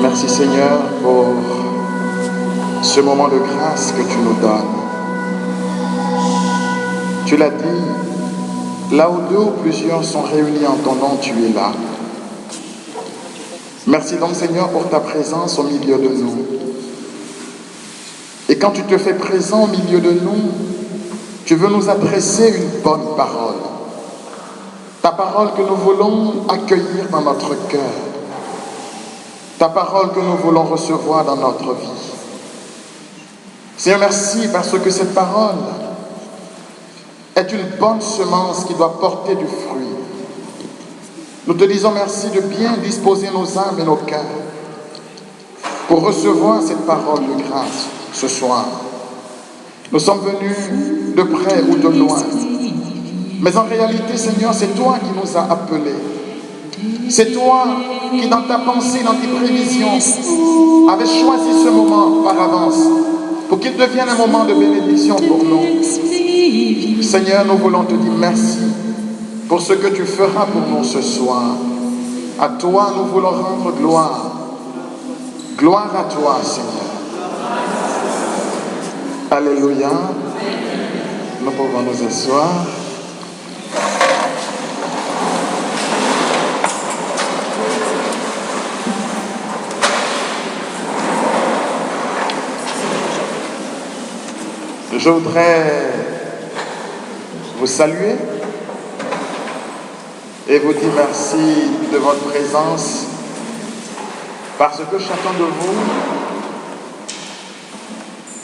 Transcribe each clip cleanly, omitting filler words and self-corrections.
Merci Seigneur pour ce moment de grâce que tu nous donnes. Tu l'as dit, là où deux ou plusieurs sont réunis en ton nom, tu es là. Merci donc Seigneur pour ta présence au milieu de nous. Et quand tu te fais présent au milieu de nous, tu veux nous adresser une bonne parole. Ta parole que nous voulons accueillir dans notre cœur. Ta parole que nous voulons recevoir dans notre vie. Seigneur, merci parce que cette parole est une bonne semence qui doit porter du fruit. Nous te disons merci de bien disposer nos âmes et nos cœurs pour recevoir cette parole de grâce ce soir. Nous sommes venus de près ou de loin. Mais en réalité, Seigneur, c'est toi qui nous as appelés. C'est toi qui, dans ta pensée, dans tes prévisions, avais choisi ce moment par avance pour qu'il devienne un moment de bénédiction pour nous. Seigneur, nous voulons te dire merci pour ce que tu feras pour nous ce soir. À toi, nous voulons rendre gloire. Gloire à toi, Seigneur. Alléluia. Nous pouvons nous asseoir. Je voudrais vous saluer et vous dire merci de votre présence parce que chacun de vous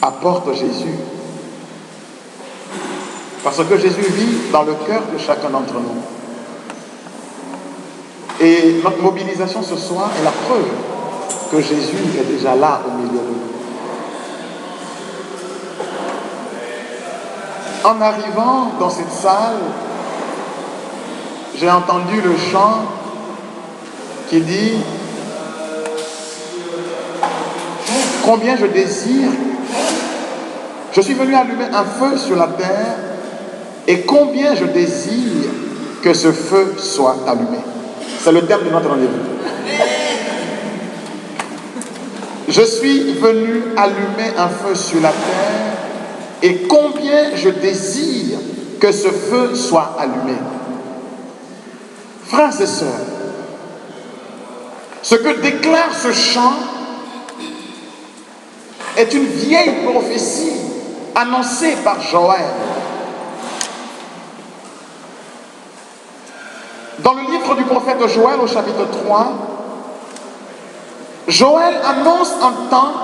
apporte Jésus. Parce que Jésus vit dans le cœur de chacun d'entre nous. Et notre mobilisation ce soir est la preuve que Jésus est déjà là au milieu de nous. En arrivant dans cette salle, j'ai entendu le chant qui dit « Combien je désire, je suis venu allumer un feu sur la terre et combien je désire que ce feu soit allumé. » C'est le terme de notre rendez-vous. Je suis venu allumer un feu sur la terre et combien je désire que ce feu soit allumé. Frères et sœurs, ce que déclare ce chant est une vieille prophétie annoncée par Joël. Dans le livre du prophète Joël au chapitre 3, Joël annonce un temps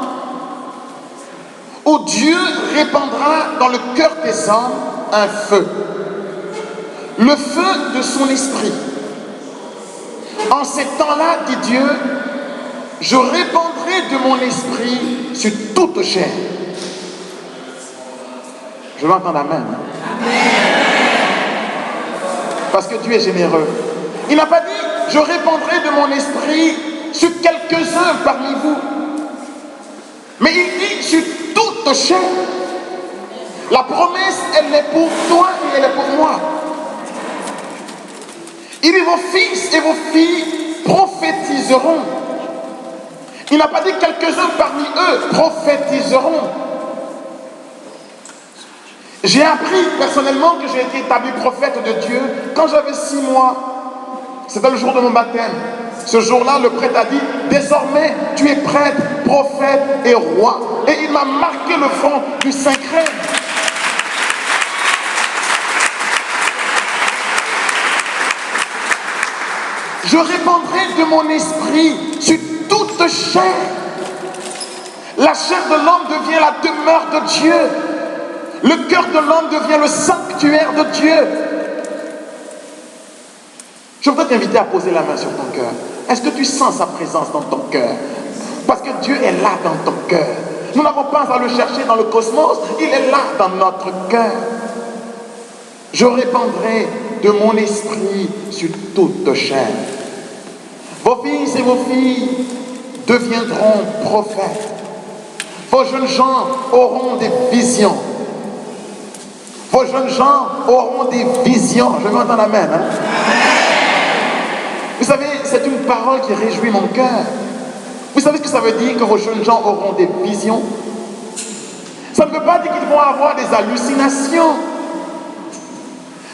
où Dieu répandra dans le cœur des hommes un feu, le feu de son esprit. En ces temps-là, dit Dieu, je répandrai de mon esprit sur toute chair. Je veux entendre amen. Parce que Dieu est généreux. Il n'a pas dit, je répandrai de mon esprit sur quelques-uns parmi vous. Mais il dit sur toute chair. La promesse, elle est pour toi et elle est pour moi. Il dit vos fils et vos filles prophétiseront. Il n'a pas dit quelques-uns parmi eux prophétiseront. J'ai appris personnellement que j'ai été établi prophète de Dieu quand j'avais 6 mois. C'était le jour de mon baptême. Ce jour-là, le prêtre a dit, désormais, tu es prêtre, prophète et roi. Et il m'a marqué le front du Saint-Crème. Je répandrai de mon esprit sur toute chair. La chair de l'homme devient la demeure de Dieu. Le cœur de l'homme devient le sanctuaire de Dieu. Je voudrais t'inviter à poser la main sur ton cœur. Est-ce que tu sens sa présence dans ton cœur? Parce que Dieu est là dans ton cœur. Nous n'avons pas à le chercher dans le cosmos. Il est là dans notre cœur. Je répandrai de mon esprit sur toute chair. Vos fils et vos filles deviendront prophètes. Vos jeunes gens auront des visions. Vos jeunes gens auront des visions. Je veux entendre amen. Hein? Vous savez, c'est une parole qui réjouit mon cœur. Vous savez ce que ça veut dire que vos jeunes gens auront des visions? Ça ne veut pas dire qu'ils vont avoir des hallucinations.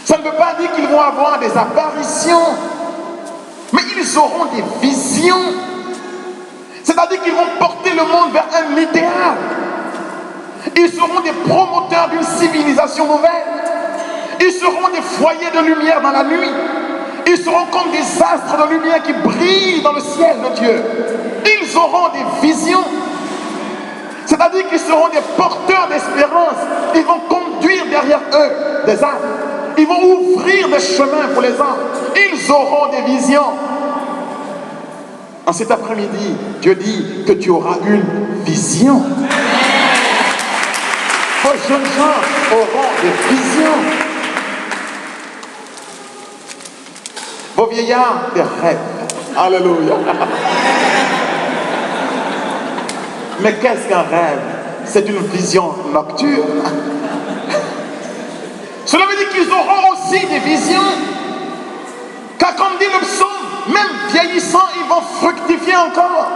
Ça ne veut pas dire qu'ils vont avoir des apparitions. Mais ils auront des visions. C'est-à-dire qu'ils vont porter le monde vers un idéal. Ils seront des promoteurs d'une civilisation nouvelle. Ils seront des foyers de lumière dans la nuit. Ils seront comme des astres de lumière qui brillent dans le ciel de Dieu. Ils auront des visions. C'est-à-dire qu'ils seront des porteurs d'espérance. Ils vont conduire derrière eux des âmes. Ils vont ouvrir des chemins pour les âmes. Ils auront des visions. En cet après-midi, Dieu dit que tu auras une vision. Vos jeunes gens auront des visions. Vos vieillards, des rêves. Alléluia. Mais qu'est-ce qu'un rêve? C'est une vision nocturne. Cela veut dire qu'ils auront aussi des visions. Car comme dit le psaume, même vieillissant, ils vont fructifier encore.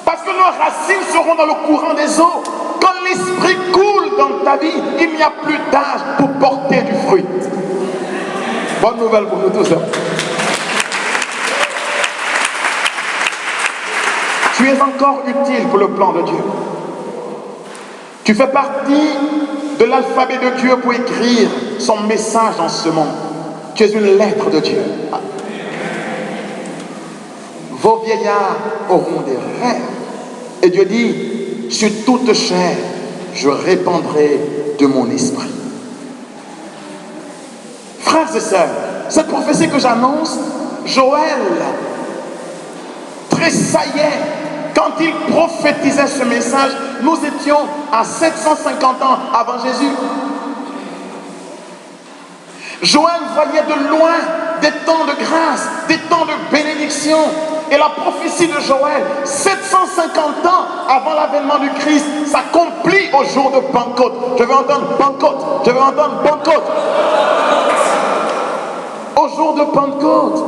Parce que leurs racines seront dans le courant des eaux. Quand l'esprit coule dans ta vie, il n'y a plus d'âge pour porter du fruit. Bonne nouvelle pour nous tous. Hein? Tu es encore utile pour le plan de Dieu. Tu fais partie de l'alphabet de Dieu pour écrire son message dans ce monde. Tu es une lettre de Dieu. Vos vieillards auront des rêves. Et Dieu dit, sur toute chair, je répandrai de mon esprit. Frères et sœurs, cette prophétie que j'annonce, Joël tressaillait quand il prophétisait ce message. Nous étions à 750 ans avant Jésus. Joël voyait de loin des temps de grâce, des temps de bénédiction. Et la prophétie de Joël, 750 ans avant l'avènement du Christ, s'accomplit au jour de Pentecôte. Je veux entendre Pentecôte. Je veux entendre Pentecôte. Au jour de Pentecôte,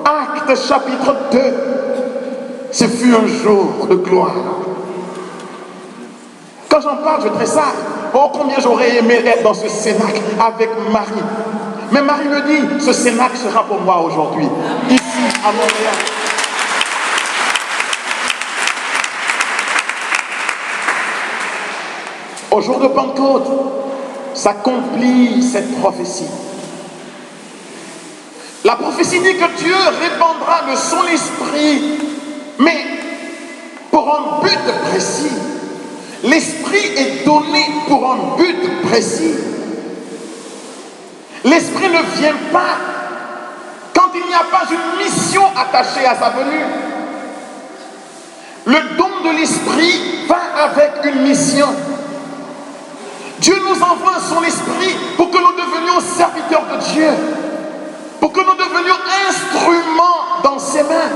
Actes chapitre 2, ce fut un jour de gloire. Quand j'en parle, je tressaille. Oh, combien j'aurais aimé être dans ce cénacle avec Marie. Mais Marie me dit, ce cénacle sera pour moi aujourd'hui, ici à Montréal. Au jour de Pentecôte, s'accomplit cette prophétie. La prophétie dit que Dieu répandra de son esprit, mais pour un but précis. L'esprit est donné pour un but précis. L'esprit ne vient pas quand il n'y a pas une mission attachée à sa venue. Le don de l'esprit va avec une mission. Dieu nous envoie son esprit pour que nous devenions serviteurs de Dieu, pour que nous devenions instruments dans ses mains,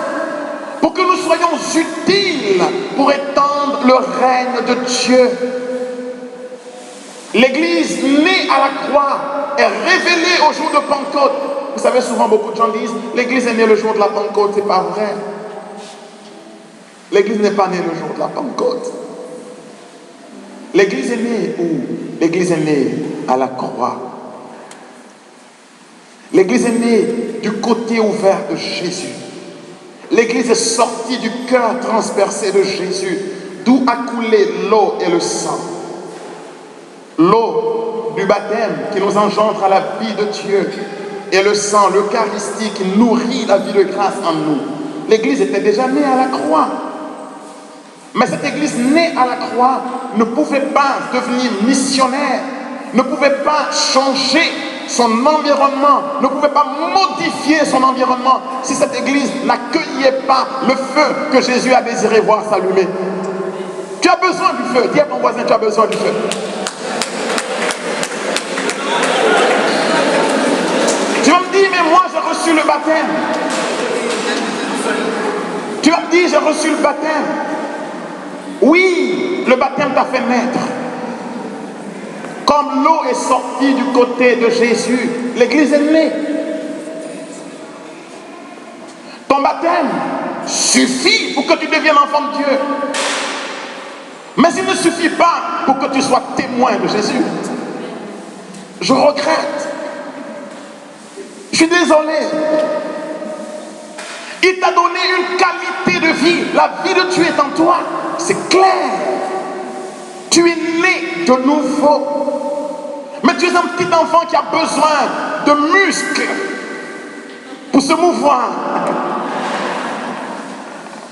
pour que nous soyons utiles pour étendre le règne de Dieu. L'Église née à la croix est révélée au jour de Pentecôte. Vous savez, souvent beaucoup de gens disent l'Église est née le jour de la Pentecôte. C'est pas vrai. L'Église n'est pas née le jour de la Pentecôte. L'Église est née où? L'Église est née à la croix. L'Église est née du côté ouvert de Jésus. L'Église est sortie du cœur transpercé de Jésus, d'où a coulé l'eau et le sang. L'eau du baptême qui nous engendre à la vie de Dieu, et le sang, l'Eucharistie qui nourrit la vie de grâce en nous. L'Église était déjà née à la croix. Mais cette Église née à la croix ne pouvait pas devenir missionnaire, ne pouvait pas changer son environnement, ne pouvait pas modifier son environnement si cette Église n'accueillait pas le feu que Jésus a désiré voir s'allumer. Tu as besoin du feu. Dis à ton voisin, tu as besoin du feu. Tu vas me dire, mais moi j'ai reçu le baptême. Tu as dit, j'ai reçu le baptême. Oui, le baptême t'a fait naître. Comme l'eau est sortie du côté de Jésus, l'Église est née. Ton baptême suffit pour que tu deviennes enfant de Dieu. Mais il ne suffit pas pour que tu sois témoin de Jésus. Je regrette. Je suis désolé. Il t'a donné une qualité de vie. La vie de Dieu est en toi. C'est clair. Tu es né de nouveau. Mais tu es un petit enfant qui a besoin de muscles pour se mouvoir,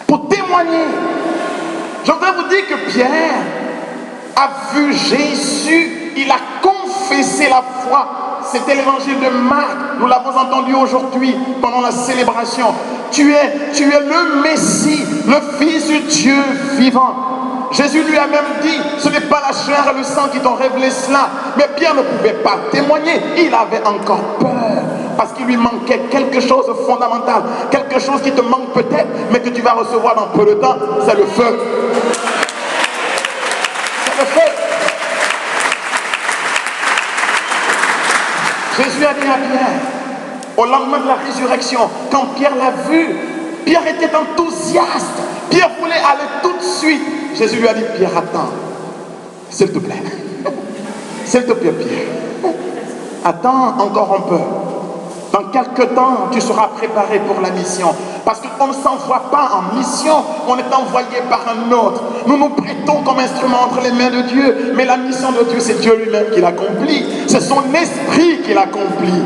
pour témoigner. Je voudrais vous dire que Pierre a vu Jésus, il a confessé la foi. C'était l'évangile de Marc, nous l'avons entendu aujourd'hui pendant la célébration. Tu es le Messie, le Fils du Dieu vivant. Jésus lui a même dit, ce n'est pas la chair et le sang qui t'ont révélé cela. Mais Pierre ne pouvait pas témoigner, il avait encore peur. Parce qu'il lui manquait quelque chose de fondamental, quelque chose qui te manque peut-être, mais que tu vas recevoir dans peu de temps, c'est le feu. C'est le feu. Jésus a dit à Pierre, au lendemain de la résurrection, quand Pierre l'a vu, Pierre était enthousiaste. Pierre voulait aller tout de suite. Jésus lui a dit, Pierre, attends, s'il te plaît. S'il te plaît, Pierre. Attends encore un peu. Dans quelques temps, tu seras préparé pour la mission. Parce qu'on ne s'envoie pas en mission, on est envoyé par un autre. Nous nous prêtons comme instrument entre les mains de Dieu, mais la mission de Dieu, c'est Dieu lui-même qui l'accomplit. C'est son esprit qui l'accomplit.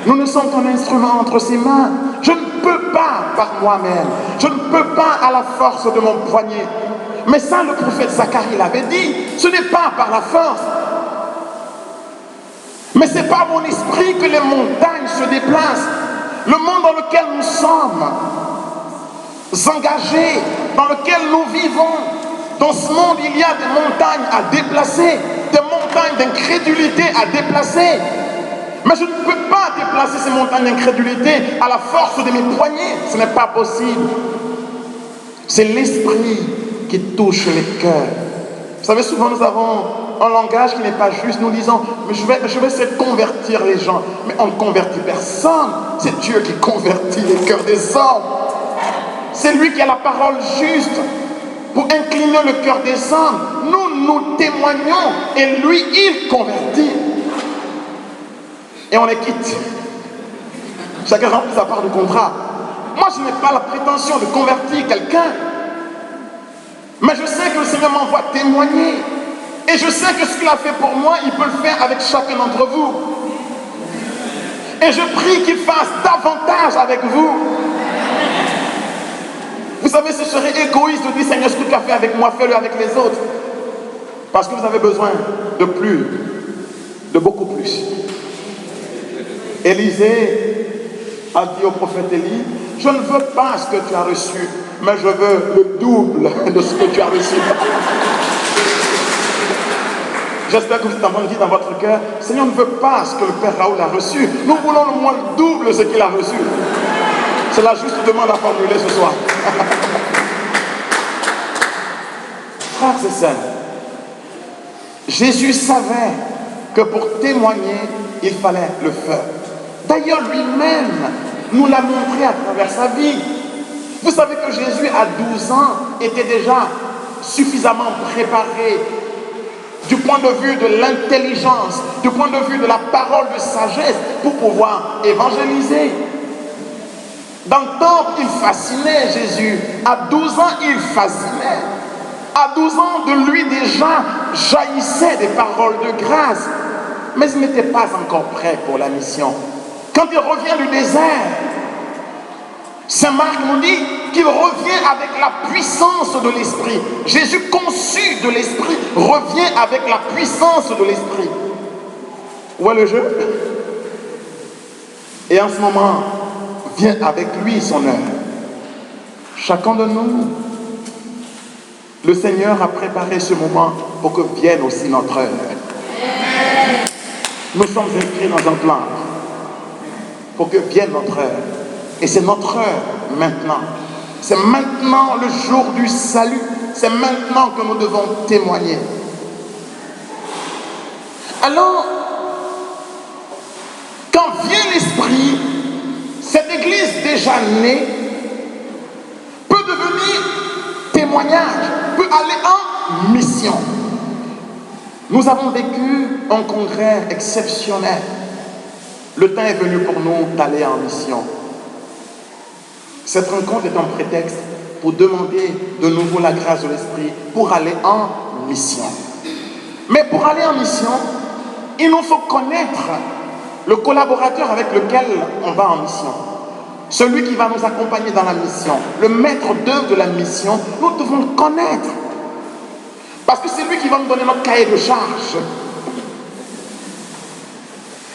Nous ne sommes qu'un instrument entre ses mains. Je ne peux pas par moi-même. Je ne peux pas à la force de mon poignet. Mais ça, le prophète Zacharie l'avait dit. Ce n'est pas par la force. Mais c'est par mon esprit que les montagnes se déplacent. Le monde dans lequel nous sommes engagés, dans lequel nous vivons, dans ce monde, il y a des montagnes à déplacer, des montagnes d'incrédulité à déplacer. Mais je ne peux pas déplacer ces montagnes d'incrédulité à la force de mes poignets. Ce n'est pas possible. C'est l'esprit qui touche les cœurs. Vous savez, souvent nous avons un langage qui n'est pas juste. Nous disons, mais je vais essayer de convertir les gens. Mais on ne convertit personne. C'est Dieu qui convertit les cœurs des hommes. C'est lui qui a la parole juste pour incliner le cœur des hommes. Nous témoignons et lui, il convertit. Et on les quitte. Chacun remplit sa part du contrat. Moi, je n'ai pas la prétention de convertir quelqu'un. Mais je sais que le Seigneur m'envoie témoigner. Et je sais que ce qu'il a fait pour moi, il peut le faire avec chacun d'entre vous. Et je prie qu'il fasse davantage avec vous. Vous savez, ce serait égoïste de dire, Seigneur, ce que tu as fait avec moi, fais-le avec les autres. Parce que vous avez besoin de plus, de beaucoup plus. Élisée a dit au prophète Élie, je ne veux pas ce que tu as reçu, mais je veux le double de ce que tu as reçu. J'espère que vous êtes en train de dire dans votre cœur, Seigneur ne veut pas ce que le Père Raoul a reçu. Nous voulons le moins le double de ce qu'il a reçu. C'est la juste demande à formuler ce soir. Frères et sœurs, Jésus savait que pour témoigner, il fallait le feu. D'ailleurs, lui-même nous l'a montré à travers sa vie. Vous savez que Jésus, à 12 ans, était déjà suffisamment préparé du point de vue de l'intelligence, du point de vue de la parole de sagesse pour pouvoir évangéliser. Dans le temple, il fascinait Jésus. À 12 ans, il fascinait. À 12 ans, de lui déjà jaillissaient des paroles de grâce. Mais il n'était pas encore prêt pour la mission. Quand il revient du désert, Saint Marc nous dit qu'il revient avec la puissance de l'Esprit. Jésus, conçu de l'Esprit, revient avec la puissance de l'Esprit. Où est le jeu? Et en ce moment, vient avec lui son heure. Chacun de nous, le Seigneur a préparé ce moment pour que vienne aussi notre heure. Nous sommes inscrits dans un plan pour que vienne notre heure. Et c'est notre heure maintenant. C'est maintenant le jour du salut. C'est maintenant que nous devons témoigner. Alors, quand vient l'Esprit, cette église déjà née peut devenir témoignage, peut aller en mission. Nous avons vécu un congrès exceptionnel. Le temps est venu pour nous d'aller en mission. Cette rencontre est un prétexte pour demander de nouveau la grâce de l'Esprit pour aller en mission. Mais pour aller en mission, il nous faut connaître le collaborateur avec lequel on va en mission. Celui qui va nous accompagner dans la mission, le maître d'œuvre de la mission, nous devons le connaître. Parce que c'est lui qui va nous donner notre cahier de charge.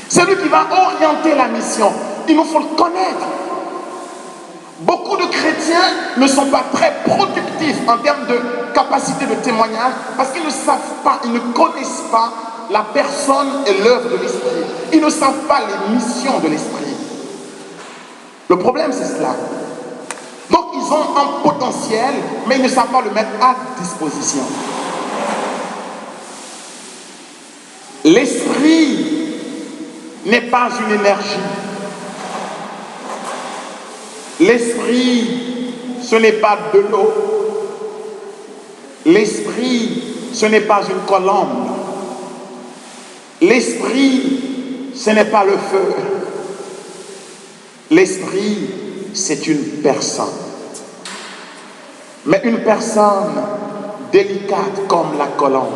C'est lui qui va orienter la mission. Il nous faut le connaître. Beaucoup de chrétiens ne sont pas très productifs en termes de capacité de témoignage parce qu'ils ne savent pas, ils ne connaissent pas la personne et l'œuvre de l'Esprit. Ils ne savent pas les missions de l'Esprit. Le problème, c'est cela. Donc, ils ont un potentiel, mais ils ne savent pas le mettre à disposition. L'Esprit n'est pas une énergie. L'Esprit, ce n'est pas de l'eau. L'Esprit, ce n'est pas une colombe. L'Esprit, ce n'est pas le feu. L'Esprit, c'est une personne. Mais une personne délicate comme la colombe,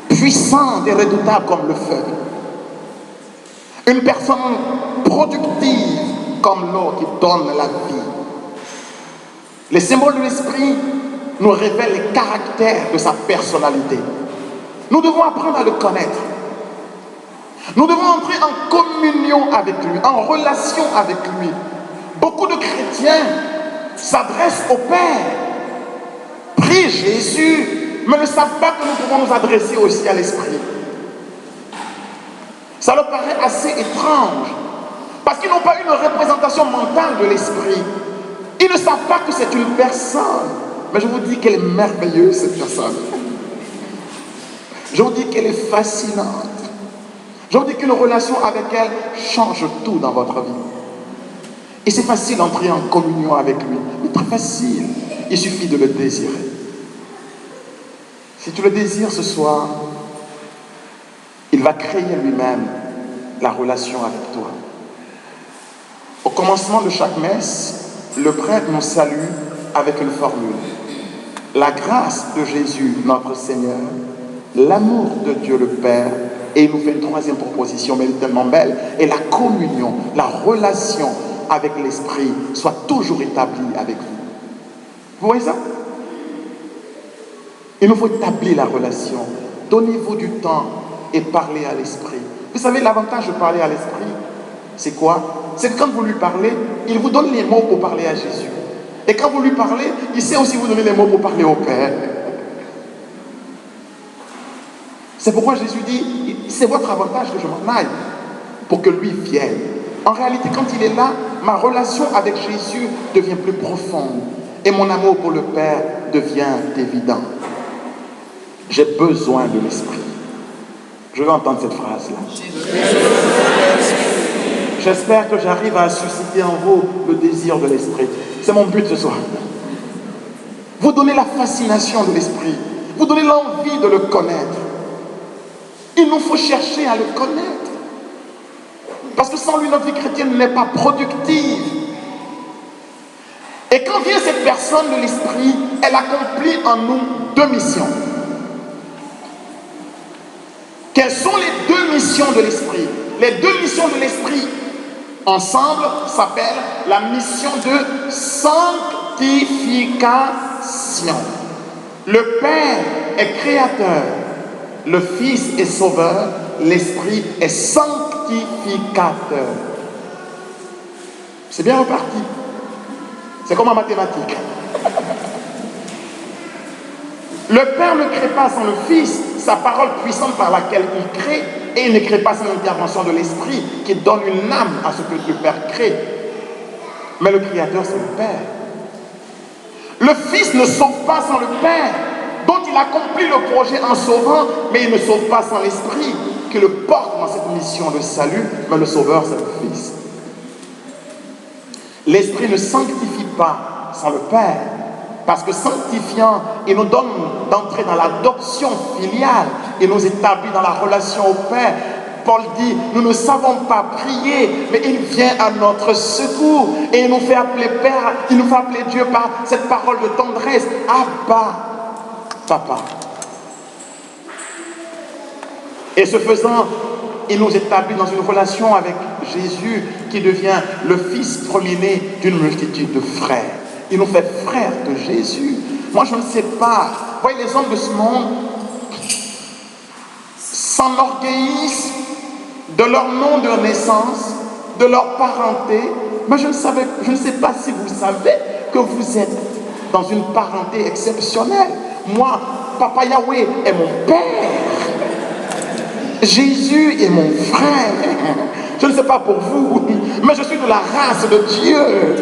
puissante et redoutable comme le feu. Une personne productive comme l'eau qui donne la vie. Les symboles de l'Esprit nous révèlent les caractères de sa personnalité. Nous devons apprendre à le connaître. Nous devons entrer en communion avec lui, en relation avec lui. Beaucoup de chrétiens s'adressent au Père, prient Jésus, mais ne savent pas que nous pouvons nous adresser aussi à l'Esprit. Ça leur paraît assez étrange, parce qu'ils n'ont pas une représentation mentale de l'Esprit. Ils ne savent pas que c'est une personne. Mais je vous dis qu'elle est merveilleuse, cette personne. Je vous dis qu'elle est fascinante. Je vous dis qu'une relation avec elle change tout dans votre vie. Et c'est facile d'entrer en communion avec lui. C'est très facile. Il suffit de le désirer. Si tu le désires ce soir, il va créer lui-même la relation avec toi. Au commencement de chaque messe, le prêtre nous salue avec une formule. La grâce de Jésus, notre Seigneur, l'amour de Dieu le Père, et il nous fait une troisième proposition, mais elle est tellement belle, et la communion, la relation avec l'Esprit soit toujours établie avec vous. Vous voyez ça? Il nous faut établir la relation. Donnez-vous du temps et parlez à l'Esprit. Vous savez, l'avantage de parler à l'Esprit, c'est quoi? C'est que quand vous lui parlez, il vous donne les mots pour parler à Jésus. Et quand vous lui parlez, il sait aussi vous donner les mots pour parler au Père. C'est pourquoi Jésus dit, c'est votre avantage que je m'en aille, pour que lui vienne. En réalité, quand il est là, ma relation avec Jésus devient plus profonde. Et mon amour pour le Père devient évident. J'ai besoin de l'Esprit. Je veux entendre cette phrase-là. J'espère que j'arrive à susciter en vous le désir de l'Esprit. C'est mon but ce soir. Vous donnez la fascination de l'Esprit. Vous donnez l'envie de le connaître. Il nous faut chercher à le connaître. Parce que sans lui, notre vie chrétienne n'est pas productive. Et quand vient cette personne de l'Esprit, elle accomplit en nous deux missions. Quelles sont les deux missions de l'Esprit? Les deux missions de l'Esprit ensemble s'appellent la mission de sanctification. Le Père est créateur, le Fils est sauveur, l'Esprit est sanctificateur. C'est bien reparti. C'est comme en mathématiques. Le Père ne crée pas sans le Fils, sa parole puissante par laquelle il crée, et il ne crée pas sans l'intervention de l'Esprit qui donne une âme à ce que le Père crée. Mais le Créateur, c'est le Père. Le Fils ne sauve pas sans le Père, dont il accomplit le projet en sauvant, mais il ne sauve pas sans l'Esprit, qui le porte dans cette mission de salut, mais le Sauveur, c'est le Fils. L'Esprit ne sanctifie pas sans le Père, parce que sanctifiant, il nous donne d'entrer dans l'adoption filiale, il nous établit dans la relation au Père. Paul dit, nous ne savons pas prier, mais il vient à notre secours et il nous fait appeler Père, il nous fait appeler Dieu par cette parole de tendresse. Abba, Papa. Et ce faisant, il nous établit dans une relation avec Jésus qui devient le Fils premier-né d'une multitude de frères. Il nous fait frères de Jésus. Moi, je ne sais pas. Vous voyez, les hommes de ce monde s'enorgueillissent de leur nom de naissance, de leur parenté. Mais je ne sais pas si vous savez que vous êtes dans une parenté exceptionnelle. Moi, Papa Yahweh est mon Père. Jésus est mon frère. Je ne sais pas pour vous, mais je suis de la race de Dieu.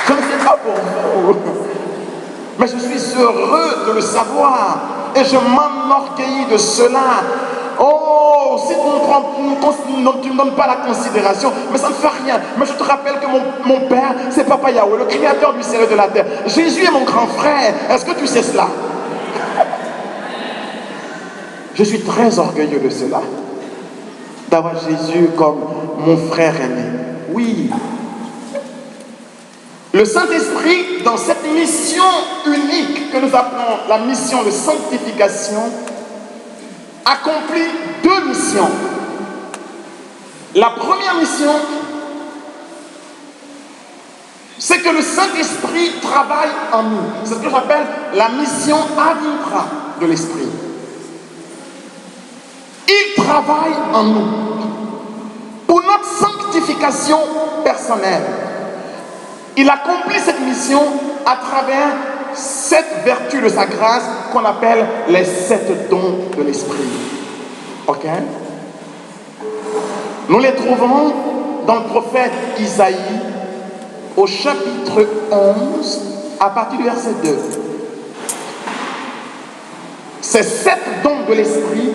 Je ne sais pas pour vous, mais je suis heureux de le savoir et je m'enorgueillis de cela. Oh, si tu ne donnes pas la considération, mais ça ne fait rien. Mais je te rappelle que mon Père, c'est Papa Yahweh, le Créateur du ciel et de la terre. Jésus est mon grand frère. Est-ce que tu sais cela? Je suis très orgueilleux de cela, d'avoir Jésus comme mon frère aimé. Oui. Le Saint-Esprit, dans cette mission unique que nous appelons la mission de sanctification, accomplit deux missions. La première mission, c'est que le Saint-Esprit travaille en nous. C'est ce que j'appelle la mission avintra de l'Esprit. Il travaille en nous pour notre sanctification personnelle. Il accomplit cette mission à travers 7 vertus de sa grâce qu'on appelle les 7 dons de l'Esprit. Ok? Nous les trouvons dans le prophète Isaïe au chapitre 11 à partir du verset 2. Ces 7 dons de l'Esprit,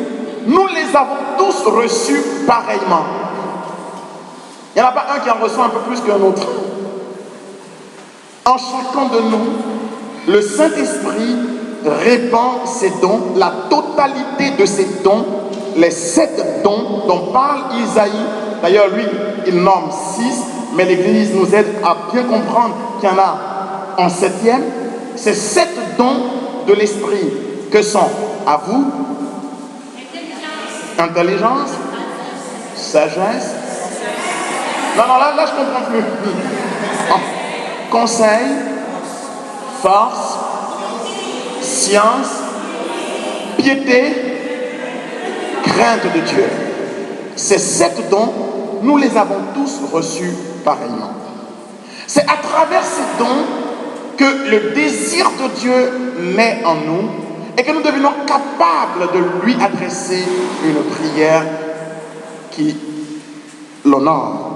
nous les avons tous reçus pareillement. Il n'y en a pas un qui en reçoit un peu plus qu'un autre. En chacun de nous, le Saint-Esprit répand ses dons, la totalité de ses dons, les 7 dons dont parle Isaïe. D'ailleurs, lui, il nomme 6, mais l'Église nous aide à bien comprendre qu'il y en a en 7e. Ces 7 dons de l'Esprit que sont, à vous, intelligence, sagesse. Non, là je ne comprends plus. Conseil, force, science, piété, crainte de Dieu. Ces 7 dons, nous les avons tous reçus pareillement. C'est à travers ces dons que le désir de Dieu naît en nous et que nous devenons capables de lui adresser une prière qui l'honore,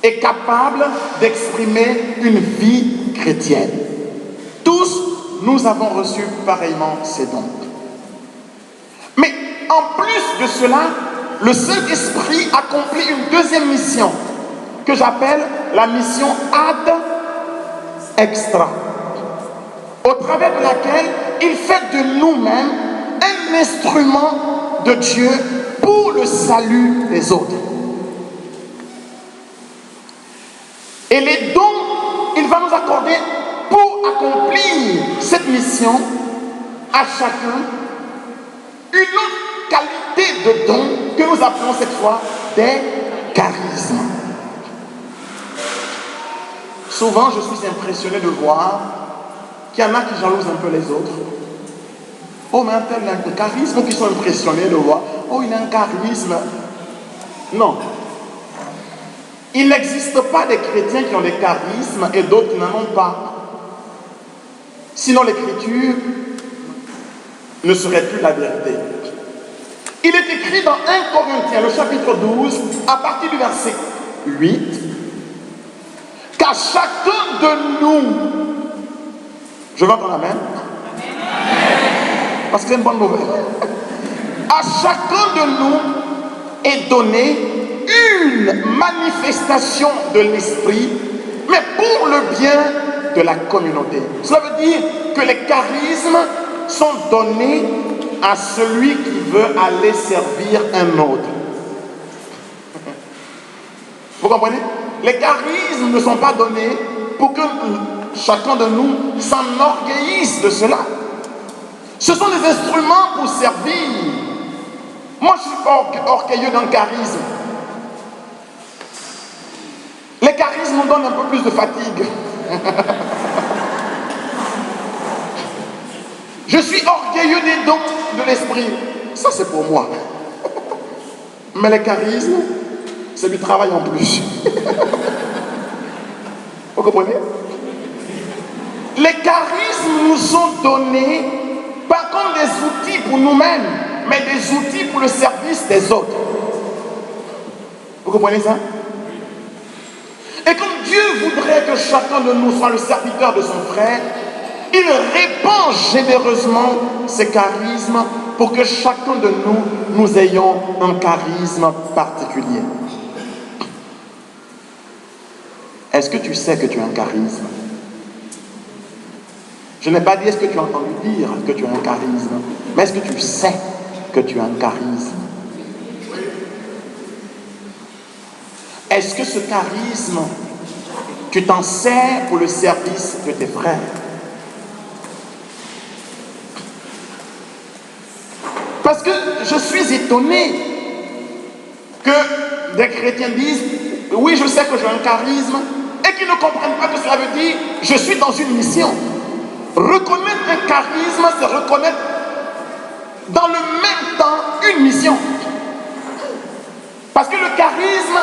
est capable d'exprimer une vie chrétienne. Tous, nous avons reçu pareillement ces dons. Mais en plus de cela, le Saint-Esprit accomplit une deuxième mission que j'appelle la mission ad extra, au travers de laquelle il fait de nous-mêmes un instrument de Dieu pour le salut des autres. Et les dons, il va nous accorder pour accomplir cette mission à chacun une autre qualité de dons que nous appelons cette fois des charismes. Souvent, je suis impressionné de voir qu'il y en a qui jalousent un peu les autres. Oh, mais un tel a un charisme, ou qui sont impressionnés de voir. Oh, il a un charisme. Non. Il n'existe pas des chrétiens qui ont des charismes et d'autres qui n'en ont pas. Sinon, l'écriture ne serait plus la vérité. Il est écrit dans 1 Corinthiens, le chapitre 12, à partir du verset 8, qu'à chacun de nous, je veux entendre amen, parce que c'est une bonne nouvelle, à chacun de nous est donné une manifestation de l'esprit, mais pour le bien de la communauté. Cela veut dire que les charismes sont donnés à celui qui veut aller servir un autre. Vous comprenez? Les charismes ne sont pas donnés pour que chacun de nous s'enorgueillisse de cela. Ce sont des instruments pour servir. Moi, je suis orgueilleux d'un charisme. Les charismes nous donnent un peu plus de fatigue. Je suis orgueilleux des dons de l'esprit. Ça, c'est pour moi. Mais les charismes, c'est du travail en plus. Vous comprenez? Les charismes nous sont donnés pas comme des outils pour nous-mêmes, mais des outils pour le service des autres. Vous comprenez ça? Et comme Dieu voudrait que chacun de nous soit le serviteur de son frère, il répand généreusement ses charismes pour que chacun de nous ayons un charisme particulier. Est-ce que tu sais que tu as un charisme? Je n'ai pas dit est-ce que tu as entendu dire que tu as un charisme, mais est-ce que tu sais que tu as un charisme? Est-ce que ce charisme, tu t'en sers pour le service de tes frères? Parce que je suis étonné que des chrétiens disent oui, je sais que j'ai un charisme, et qu'ils ne comprennent pas que cela veut dire je suis dans une mission. Reconnaître un charisme, c'est reconnaître dans le même temps une mission. Parce que le charisme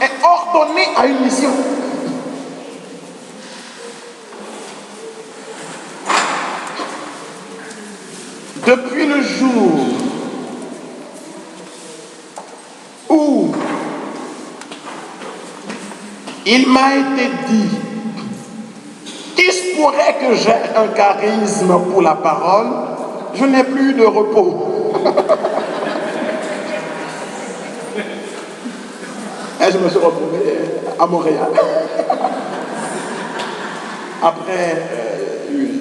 est ordonné à une mission. Depuis le jour où il m'a été dit qu'il se pourrait que j'ai un charisme pour la parole, je n'ai plus de repos. Et je me suis retrouvé à Montréal. Après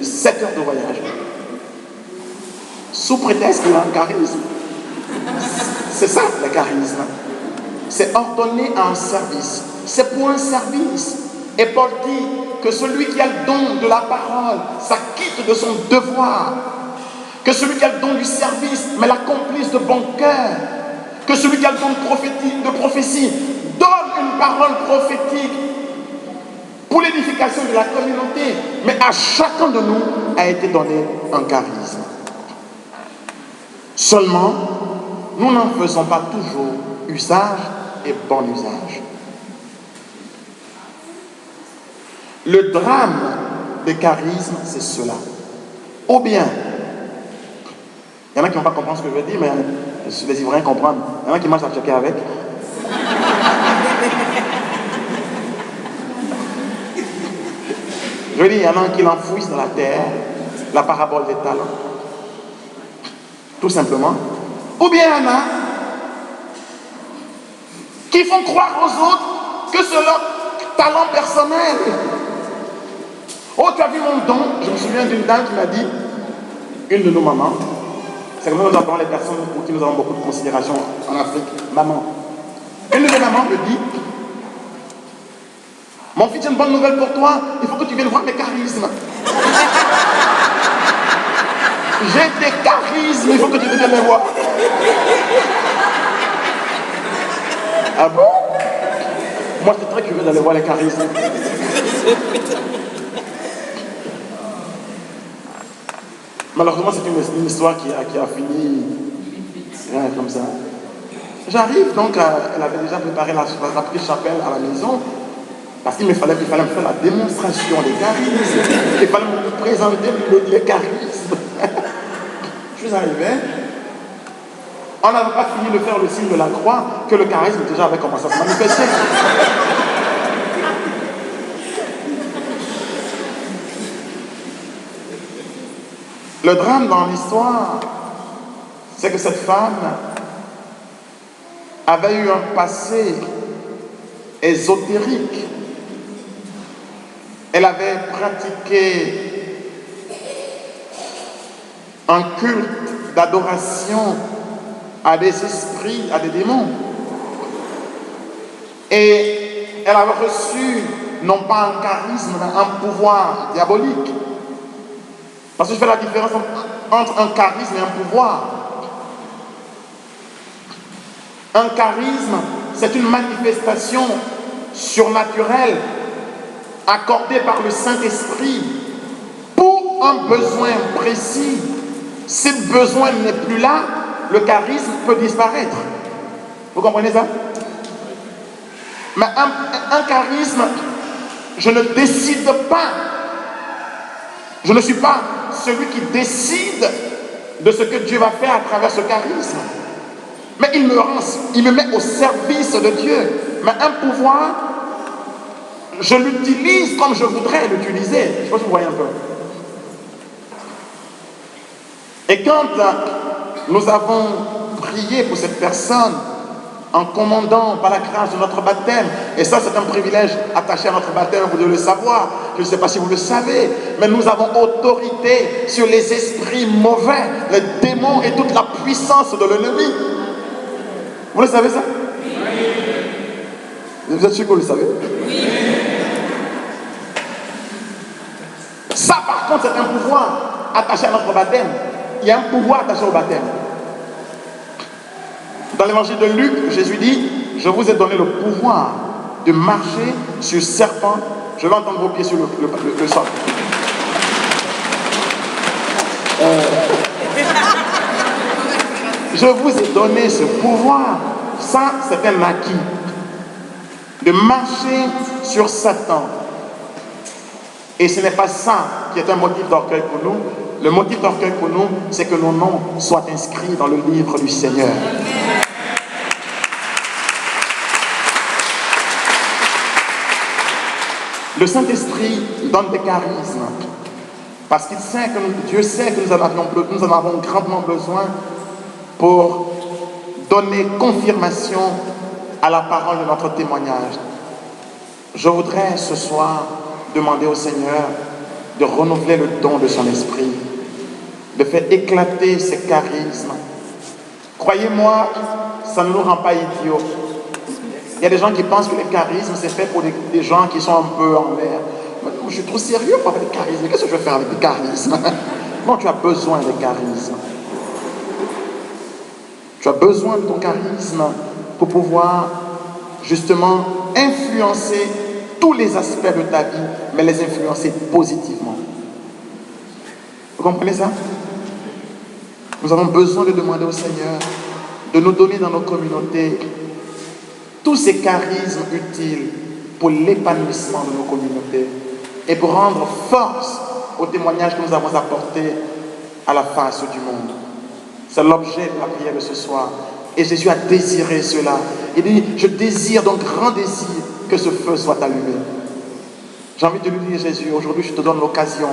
7 heures de voyage. Sous prétexte qu'il a un charisme. C'est ça le charisme. C'est ordonné à un service. C'est pour un service. Et Paul dit que celui qui a le don de la parole s'acquitte de son devoir. Que celui qui a le don du service, mais l'accomplisse de bon cœur. Que celui qui a le don de prophétie donne une parole prophétique pour l'édification de la communauté. Mais à chacun de nous a été donné un charisme. Seulement, nous n'en faisons pas toujours usage et bon usage. Le drame des charismes, c'est cela. Ou bien, il y en a qui ne vont pas comprendre ce que je veux dire, mais les Ivoiriens comprennent. Il y en a qui marchent à checker avec. Je veux dire, il y en a qui l'enfouissent dans la terre, la parabole des talents. Tout simplement. Ou bien il y en a qui font croire aux autres que c'est leur talent personnel. Oh, tu as vu mon don? Je me souviens d'une dame qui m'a dit, une de nos mamans, c'est comme nous appelons les personnes pour qui nous avons beaucoup de considération en Afrique, maman. Une de mes mamans me dit, mon fils, j'ai une bonne nouvelle pour toi, il faut que tu viennes voir mes charismes. J'ai des charismes, il faut que tu viennes les voir. Ah bon? Moi, je suis très curieux d'aller voir les charismes. Malheureusement, c'est une histoire qui a fini comme ça. J'arrive donc, elle avait déjà préparé la petite chapelle à la maison, parce qu'il me fallait me faire la démonstration des charismes. Il fallait me présenter les charismes. Je suis arrivé, On n'avait pas fini de faire le signe de la croix que le charisme déjà avait commencé à se manifester. Le drame dans l'histoire, c'est que cette femme avait eu un passé ésotérique. Elle avait pratiqué un culte d'adoration à des esprits, à des démons. Et elle avait reçu non pas un charisme, mais un pouvoir diabolique. Parce que je fais la différence entre un charisme et un pouvoir. Un charisme, c'est une manifestation surnaturelle accordée par le Saint-Esprit pour un besoin précis. Si le besoin n'est plus là, le charisme peut disparaître. Vous comprenez ça? Mais un charisme, je ne décide pas. Je ne suis pas celui qui décide de ce que Dieu va faire à travers ce charisme. Mais il me met au service de Dieu. Mais un pouvoir, je l'utilise comme je voudrais l'utiliser. Je sais pas si vous voyez un peu. Et quand nous avons prié pour cette personne, en commandant par la grâce de notre baptême, et ça c'est un privilège attaché à notre baptême, vous devez le savoir, je ne sais pas si vous le savez, mais nous avons autorité sur les esprits mauvais, les démons et toute la puissance de l'ennemi. Vous le savez ça? Vous êtes sûr que vous le savez? Ça par contre c'est un pouvoir attaché à notre baptême. Il y a un pouvoir attaché au baptême. Dans l'évangile de Luc, Jésus dit, je vous ai donné le pouvoir de marcher sur serpent. Je vais entendre vos pieds sur le sol. Je vous ai donné ce pouvoir. Ça, c'est un acquis. De marcher sur Satan. Et ce n'est pas ça qui est un motif d'orgueil pour nous. Le motif d'orgueil pour nous, c'est que nos noms soient inscrits dans le livre du Seigneur. Le Saint-Esprit donne des charismes parce qu'il sait que Dieu sait que nous en avons grandement besoin pour donner confirmation à la parole de notre témoignage. Je voudrais ce soir demander au Seigneur de renouveler le don de son esprit, de faire éclater ses charismes. Croyez-moi, ça ne nous rend pas idiots. Il y a des gens qui pensent que les charismes, c'est fait pour des gens qui sont un peu en l'air. Je suis trop sérieux pour avoir des charismes. Qu'est-ce que je vais faire avec des charismes? Non, tu as besoin des charismes. Tu as besoin de ton charisme pour pouvoir justement influencer tous les aspects de ta vie, mais les influencer positivement. Vous comprenez ça? Nous avons besoin de demander au Seigneur de nous donner dans nos communautés tous ces charismes utiles pour l'épanouissement de nos communautés et pour rendre force au témoignage que nous avons apporté à la face du monde. C'est l'objet de la prière de ce soir. Et Jésus a désiré cela. Il dit, je désire donc grand désir que ce feu soit allumé. J'ai envie de lui dire, Jésus, aujourd'hui je te donne l'occasion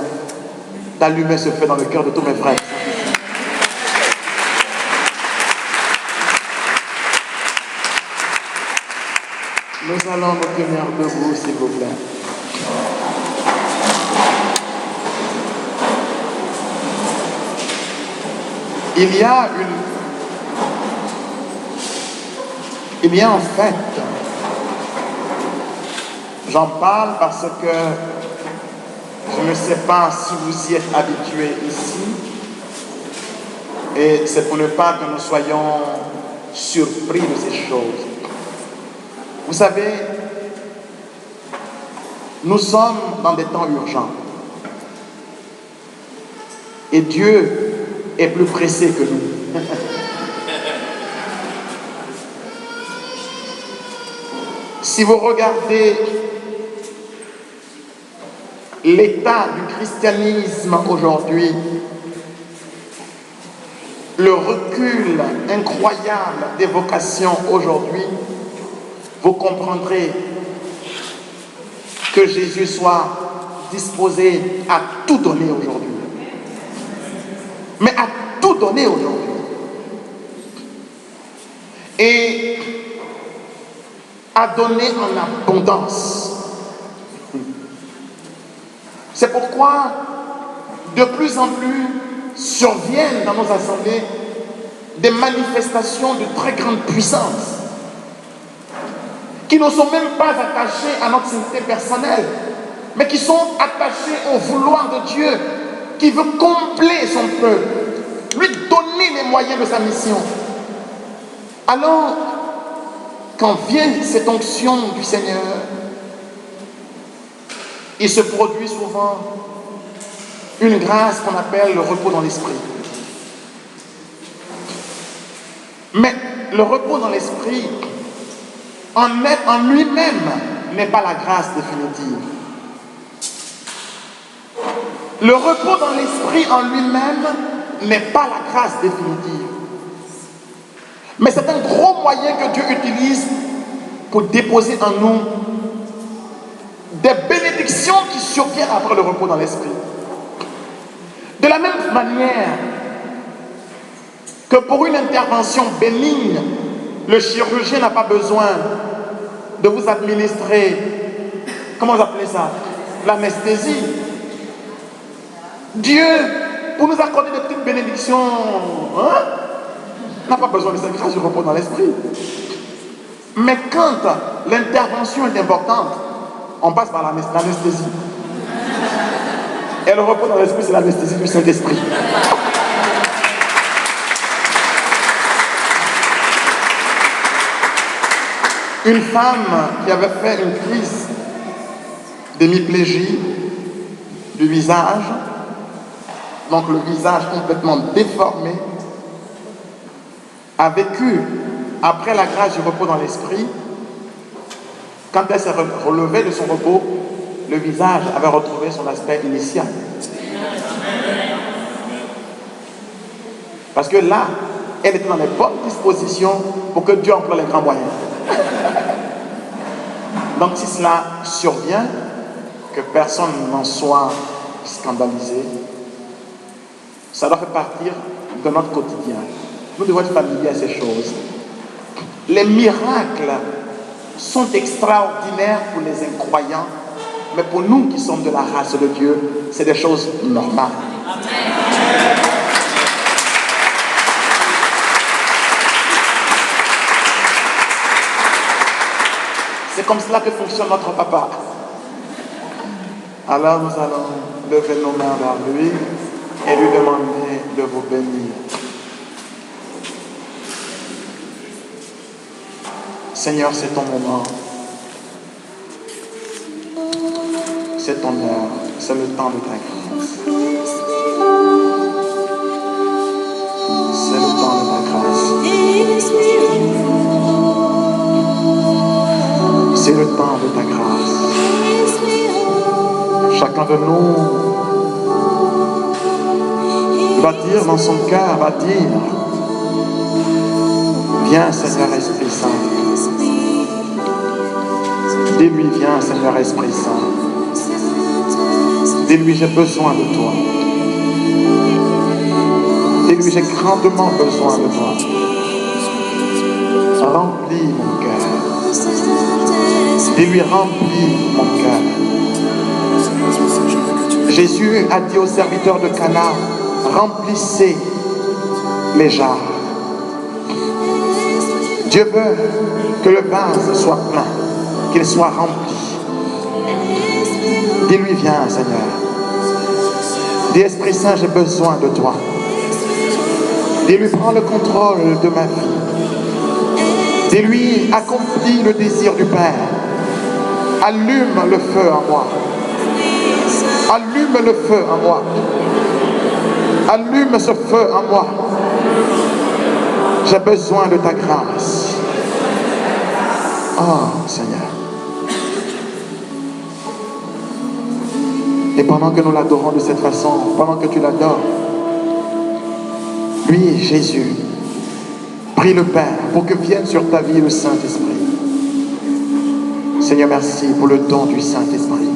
d'allumer ce feu dans le cœur de tous mes frères. Nous allons nous tenir debout, s'il vous plaît. Il y a en fait, j'en parle parce que je ne sais pas si vous y êtes habitués ici, et c'est pour ne pas que nous soyons surpris de ces choses. Vous savez, nous sommes dans des temps urgents. Et Dieu est plus pressé que nous. Si vous regardez l'état du christianisme aujourd'hui, le recul incroyable des vocations aujourd'hui, vous comprendrez que Jésus soit disposé à tout donner aujourd'hui. Mais à tout donner aujourd'hui. Et à donner en abondance. C'est pourquoi de plus en plus surviennent dans nos assemblées des manifestations de très grande puissance qui ne sont même pas attachées à notre sainteté personnelle, mais qui sont attachées au vouloir de Dieu, qui veut combler son peuple, lui donner les moyens de sa mission. Alors, quand vient cette onction du Seigneur, il se produit souvent une grâce qu'on appelle le repos dans l'esprit. Mais le repos dans l'esprit, en lui-même, n'est pas la grâce définitive. Le repos dans l'esprit en lui-même n'est pas la grâce définitive. Mais c'est un gros moyen que Dieu utilise pour déposer en nous des bénédictions qui surviennent après le repos dans l'esprit. De la même manière que pour une intervention bénigne, le chirurgien n'a pas besoin de vous administrer, comment vous appelez ça, l'anesthésie. Dieu, pour nous accorder des petites bénédictions, n'a pas besoin de cette grâce du repos dans l'esprit. Mais quand l'intervention est importante, on passe par l'anesthésie. Et le repos dans l'esprit, c'est l'anesthésie du Saint-Esprit. Une femme qui avait fait une crise d'hémiplégie du visage, donc le visage complètement déformé, a vécu, après la grâce du repos dans l'esprit, quand elle s'est relevée de son repos, le visage avait retrouvé son aspect initial. Parce que là, elle était dans les bonnes dispositions pour que Dieu emploie les grands moyens. Donc si cela survient, que personne n'en soit scandalisé, ça doit faire partir de notre quotidien. Nous devons être familiers à ces choses. Les miracles sont extraordinaires pour les incroyants, mais pour nous qui sommes de la race de Dieu, c'est des choses normales. C'est comme cela que fonctionne notre papa. Alors nous allons lever nos mains vers lui et lui demander de vous bénir. Seigneur, c'est ton moment. C'est ton heure. C'est le temps de ta grâce. C'est le temps de ta grâce. C'est le temps de ta grâce. Chacun de nous va dire dans son cœur, va dire, viens Seigneur Esprit Saint. Dis-lui, viens Seigneur Esprit Saint. Dis-lui, j'ai besoin de toi. Dis-lui, j'ai grandement besoin de toi. Remplis mon cœur. Dis-lui, remplis mon cœur. Jésus a dit aux serviteurs de Cana, remplissez les jarres. Dieu veut que le vase soit plein, qu'il soit rempli. Dis-lui, viens Seigneur. Dis, Esprit Saint, j'ai besoin de toi. Dis-lui, prends le contrôle de ma vie. Dis-lui, accomplis le désir du Père. Allume le feu en moi. Allume le feu en moi. Allume ce feu en moi. J'ai besoin de ta grâce. Oh Seigneur. Et pendant que nous l'adorons de cette façon, pendant que tu l'adores, Lui, Jésus, prie le Père pour que vienne sur ta vie le Saint-Esprit. Seigneur, merci pour le don du Saint-Esprit.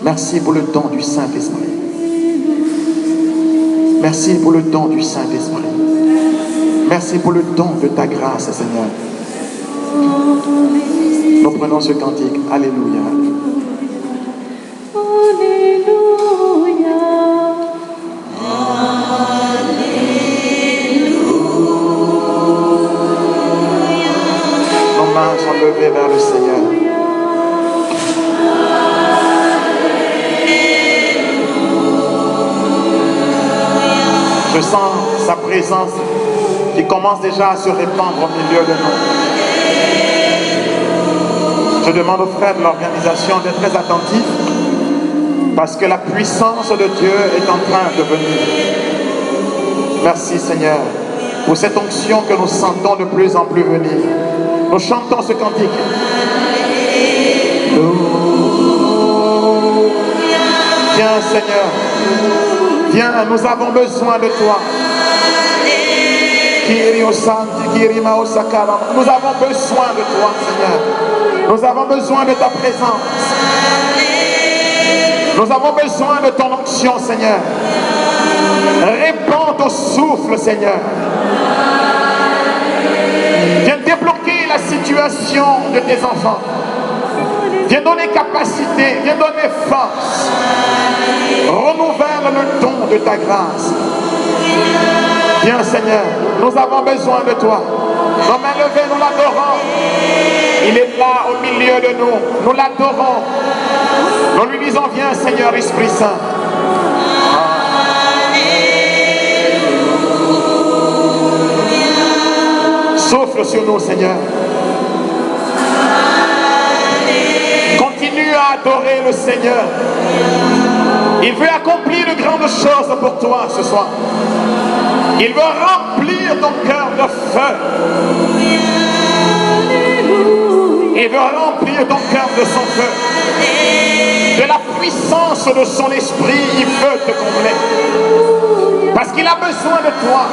Merci pour le don du Saint-Esprit. Merci pour le don du Saint-Esprit. Merci pour le don de ta grâce, Seigneur. Nous prenons ce cantique. Alléluia. Nos mains sont levées vers le Seigneur. Je sens sa présence qui commence déjà à se répandre au milieu de nous. Je demande aux frères de l'organisation d'être très attentifs parce que la puissance de Dieu est en train de venir. Merci Seigneur pour cette onction que nous sentons de plus en plus venir. Nous chantons ce cantique. Viens Seigneur, viens, nous avons besoin de toi. Nous avons besoin de toi Seigneur. Nous avons besoin de ta présence. Nous avons besoin de ton onction, Seigneur. Répands ton souffle, Seigneur. Viens débloquer la situation de tes enfants. Viens donner capacité, viens donner force. Renouvelle le don de ta grâce. Viens, Seigneur, nous avons besoin de toi. Nos mains levées, nous l'adorons. Il est là au milieu de nous. Nous l'adorons. Nous lui disons, viens Seigneur Esprit Saint. Souffle sur nous Seigneur. Continue à adorer le Seigneur. Il veut accomplir de grandes choses pour toi ce soir. Il veut remplir ton cœur de feu. Il veut remplir ton cœur de son feu. De la puissance de son esprit, il veut te combler. Parce qu'il a besoin de toi.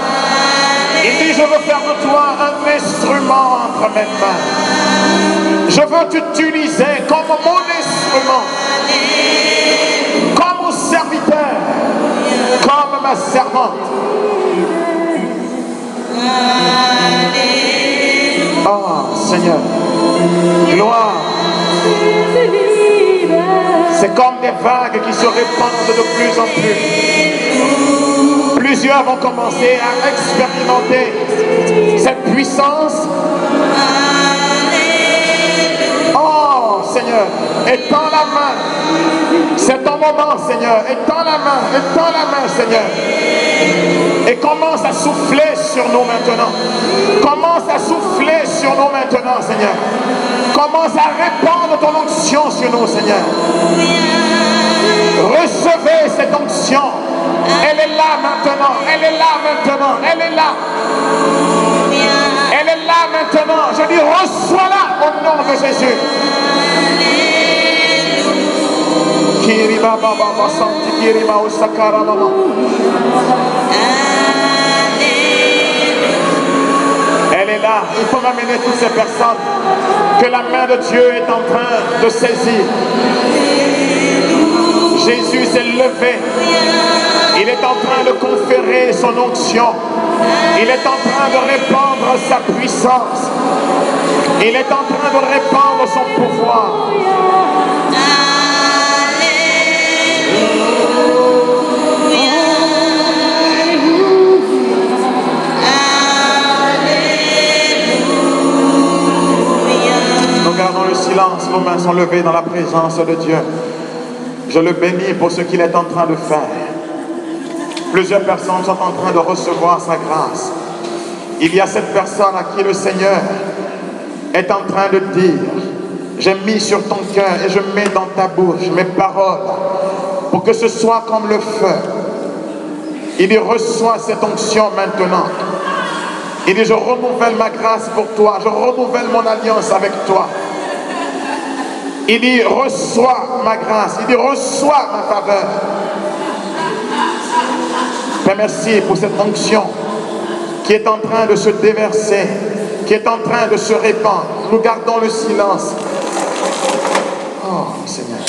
Il dit, je veux faire de toi un instrument entre mes mains. Je veux t'utiliser comme mon instrument. Comme mon serviteur. Comme ma servante. Oh Seigneur, gloire. C'est comme des vagues qui se répandent de plus en plus. Plusieurs vont commencer à expérimenter cette puissance. Oh Seigneur, étends la main. C'est ton moment Seigneur. Étends la main Seigneur. Et commence à souffler sur nous maintenant. Commence à souffler sur nous maintenant, Seigneur. Commence à répandre ton onction sur nous, Seigneur. Recevez cette onction. Elle est là maintenant. Elle est là maintenant. Elle est là. Elle est là maintenant. Je dis, reçois-la au nom de Jésus. Elle est là. Il faut m'amener toutes ces personnes que la main de Dieu est en train de saisir. Jésus s'est levé. Il est en train de conférer son onction. Il est en train de répandre sa puissance. Il est en train de répandre son pouvoir. Nous gardons le silence, nos mains sont levées dans la présence de Dieu. Je le bénis pour ce qu'il est en train de faire. Plusieurs personnes sont en train de recevoir sa grâce. Il y a cette personne à qui le Seigneur est en train de dire, j'ai mis sur ton cœur et je mets dans ta bouche mes paroles pour que ce soit comme le feu. Il dit, reçois cette onction maintenant. Il dit, je renouvelle ma grâce pour toi, je renouvelle mon alliance avec toi. Il dit, reçois ma grâce, il dit, reçois ma faveur. Père, merci pour cette onction qui est en train de se déverser, qui est en train de se répandre. Nous gardons le silence. Oh, Seigneur.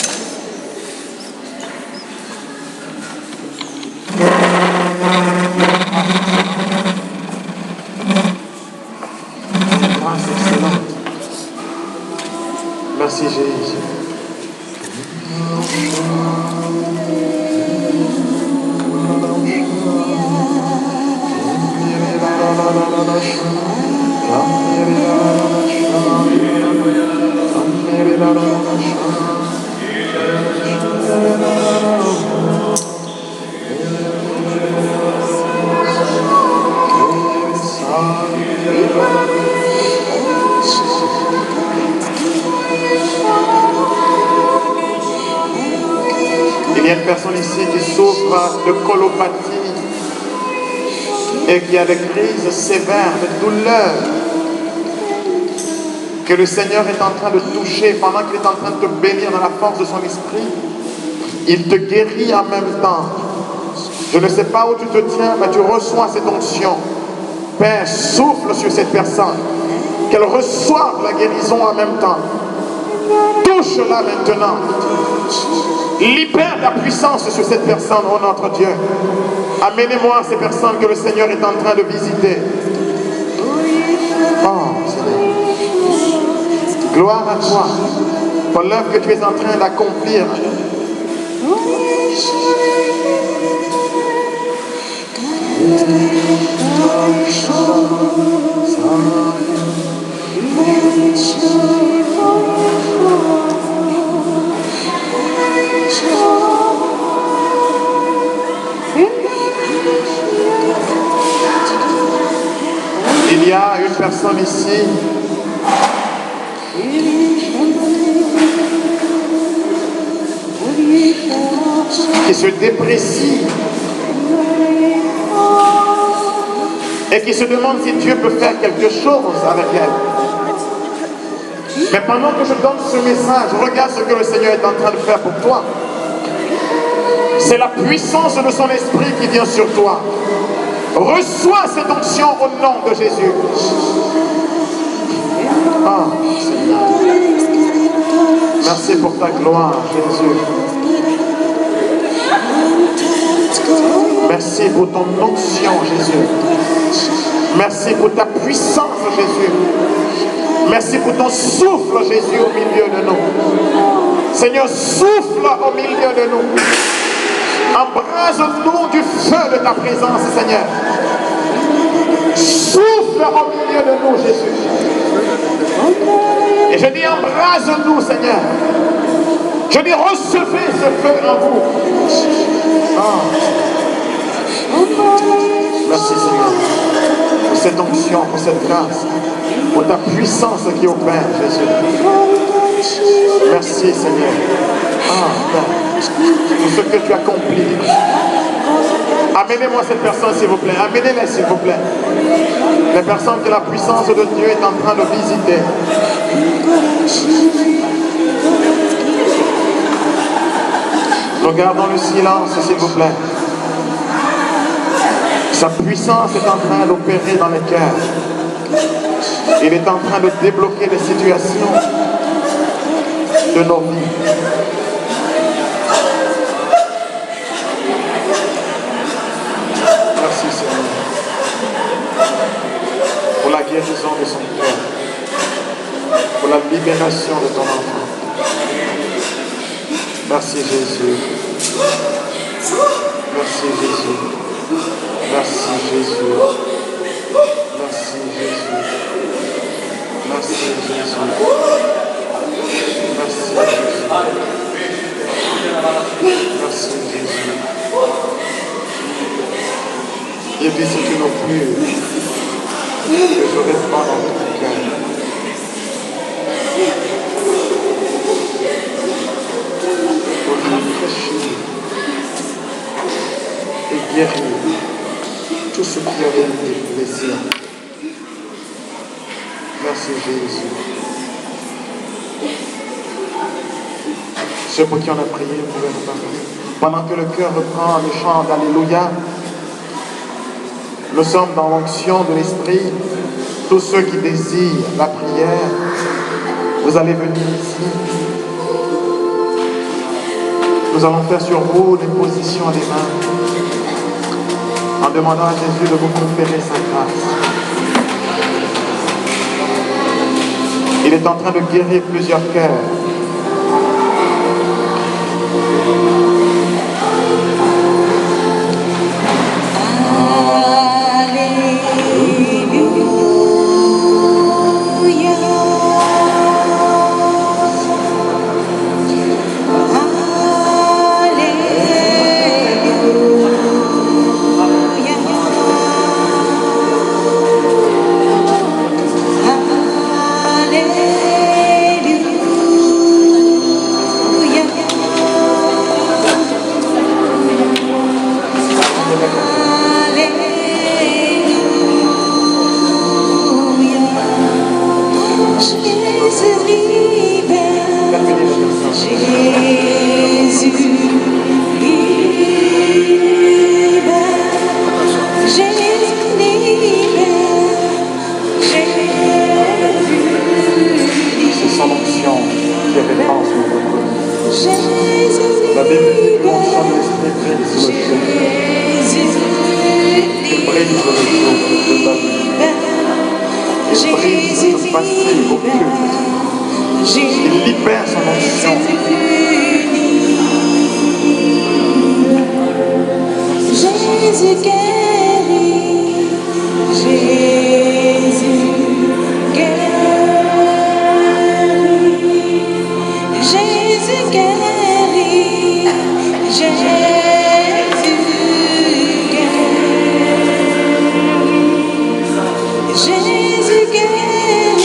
Grâce excellente. Merci Jésus. Il y a une personne ici qui souffre de colopathie et qui a des crises sévères de douleur que le Seigneur est en train de toucher pendant qu'il est en train de te bénir dans la force de son esprit. Il te guérit en même temps. Je ne sais pas où tu te tiens, mais tu reçois cette onction. Père, souffle sur cette personne, qu'elle reçoive la guérison en même temps. Touche-la maintenant. Libère ta puissance sur cette personne, oh notre Dieu. Amenez-moi ces personnes que le Seigneur est en train de visiter. Oh, Seigneur. Gloire à toi pour l'œuvre que tu es en train d'accomplir. Il y a une personne ici qui se déprécie et qui se demande si Dieu peut faire quelque chose avec elle. Mais pendant que je donne ce message, regarde ce que le Seigneur est en train de faire pour toi. C'est la puissance de son esprit qui vient sur toi. Reçois cette onction au nom de Jésus. Ah, Seigneur. Merci pour ta gloire, Jésus. Merci pour ton onction, Jésus. Merci pour ta puissance, Jésus. Merci pour ton souffle, Jésus, au milieu de nous. Seigneur, souffle au milieu de nous. Embrase-nous du feu de ta présence, Seigneur. Souffle au milieu de nous, Jésus. Et je dis, embrase-nous, Seigneur. Je dis, recevez ce feu en vous. Oh. Merci, Seigneur, pour cette onction, pour cette grâce, pour ta puissance qui opère, Jésus. Merci, Seigneur. Pour ce que tu accomplis. Amenez-moi cette personne, s'il vous plaît. Amenez-les, s'il vous plaît. Les personnes que la puissance de Dieu est en train de visiter. Nous gardons le silence, s'il vous plaît. Sa puissance est en train d'opérer dans les cœurs. Il est en train de débloquer les situations de nos vies. Merci, Seigneur, pour la guérison de son cœur, pour la libération de ton enfant. Merci, Jésus. Merci, Jésus. Merci, Jésus. Merci, Jésus. Merci, Jésus. Merci, Jésus. Merci, Jésus. Et puis c'est une offrure que je répands dans ton cœur. Pour rafraîchir et guérir tout ce qui avait été blessé. Merci, Jésus. Ceux pour qui on a prié, vous pouvez reparler. Pendant que le cœur reprend le chant d'Alléluia, Nous sommes dans l'onction de l'Esprit. Tous ceux qui désirent la prière, vous allez venir ici. Nous allons faire sur vous des positions des mains en demandant à Jésus de vous conférer sa grâce. Il est en train de guérir plusieurs cœurs. La Bible dit que l'onction de l'Esprit brille sur le ciel. Il brille sur le ciel de ta vie. Il brille sur ce passé occulte. Il libère son onction. Jésus guérit. Jésus guérit. Jésus guérit. Jésus guérit. Jésus guérit.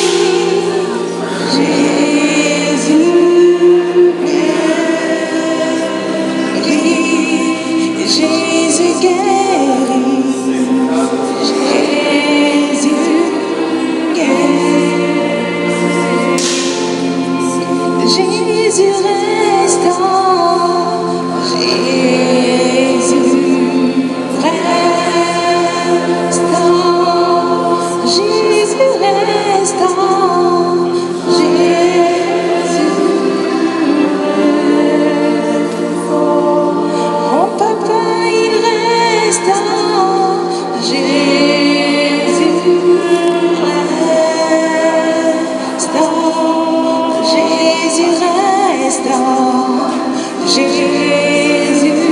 Jésus guérit. Jésus guérit. Jésus restaure, Jésus restaure, Jésus restaure, Jésus restaure. Oh papa, il restaure, Jésus restaure, Jésus restaure, Jésus restaure.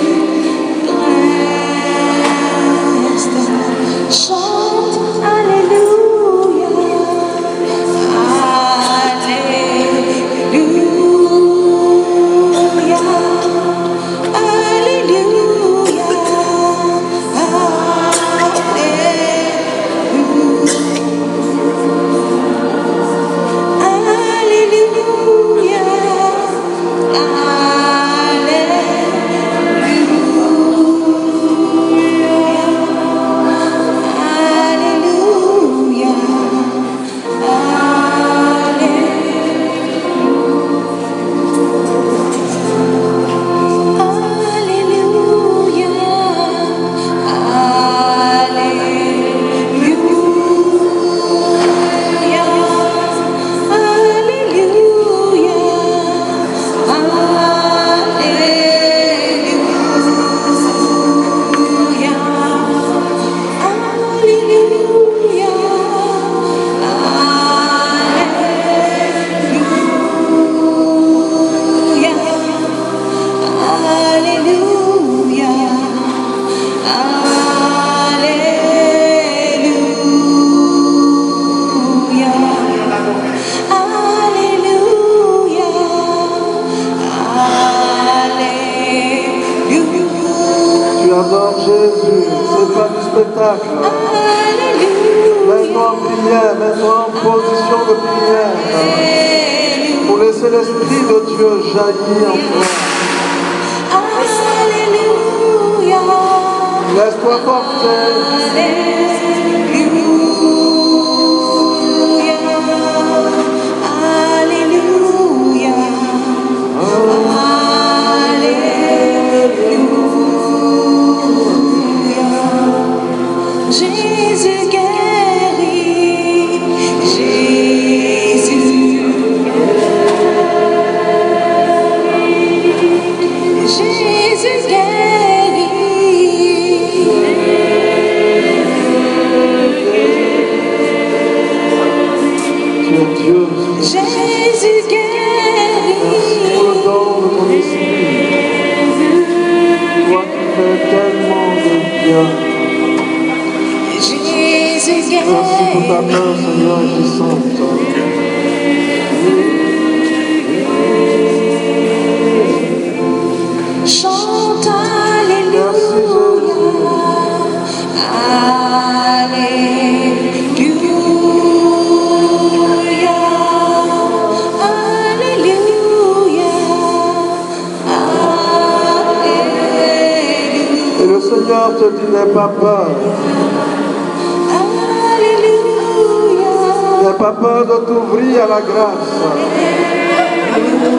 Chante Alléluia, Alléluia, Alléluia, Tu adores Jésus, c'est pas du spectacle. Mets-toi en prière, mets-toi en position de prière. Pour laisser l'Esprit de Dieu jaillir en toi. Laisse-toi porter. Jésus Dieu. Jésus guérit. Merci pour le don de ton esprit. Toi qui fais tellement de bien. Jésus guérit. Merci pour ta main, Seigneur, agissante. Chante Alléluia. Alléluia. Alléluia. Alléluia. Et le Seigneur te dit, n'aie pas peur. Alléluia. N'aie pas peur de t'ouvrir à la grâce. Alléluia.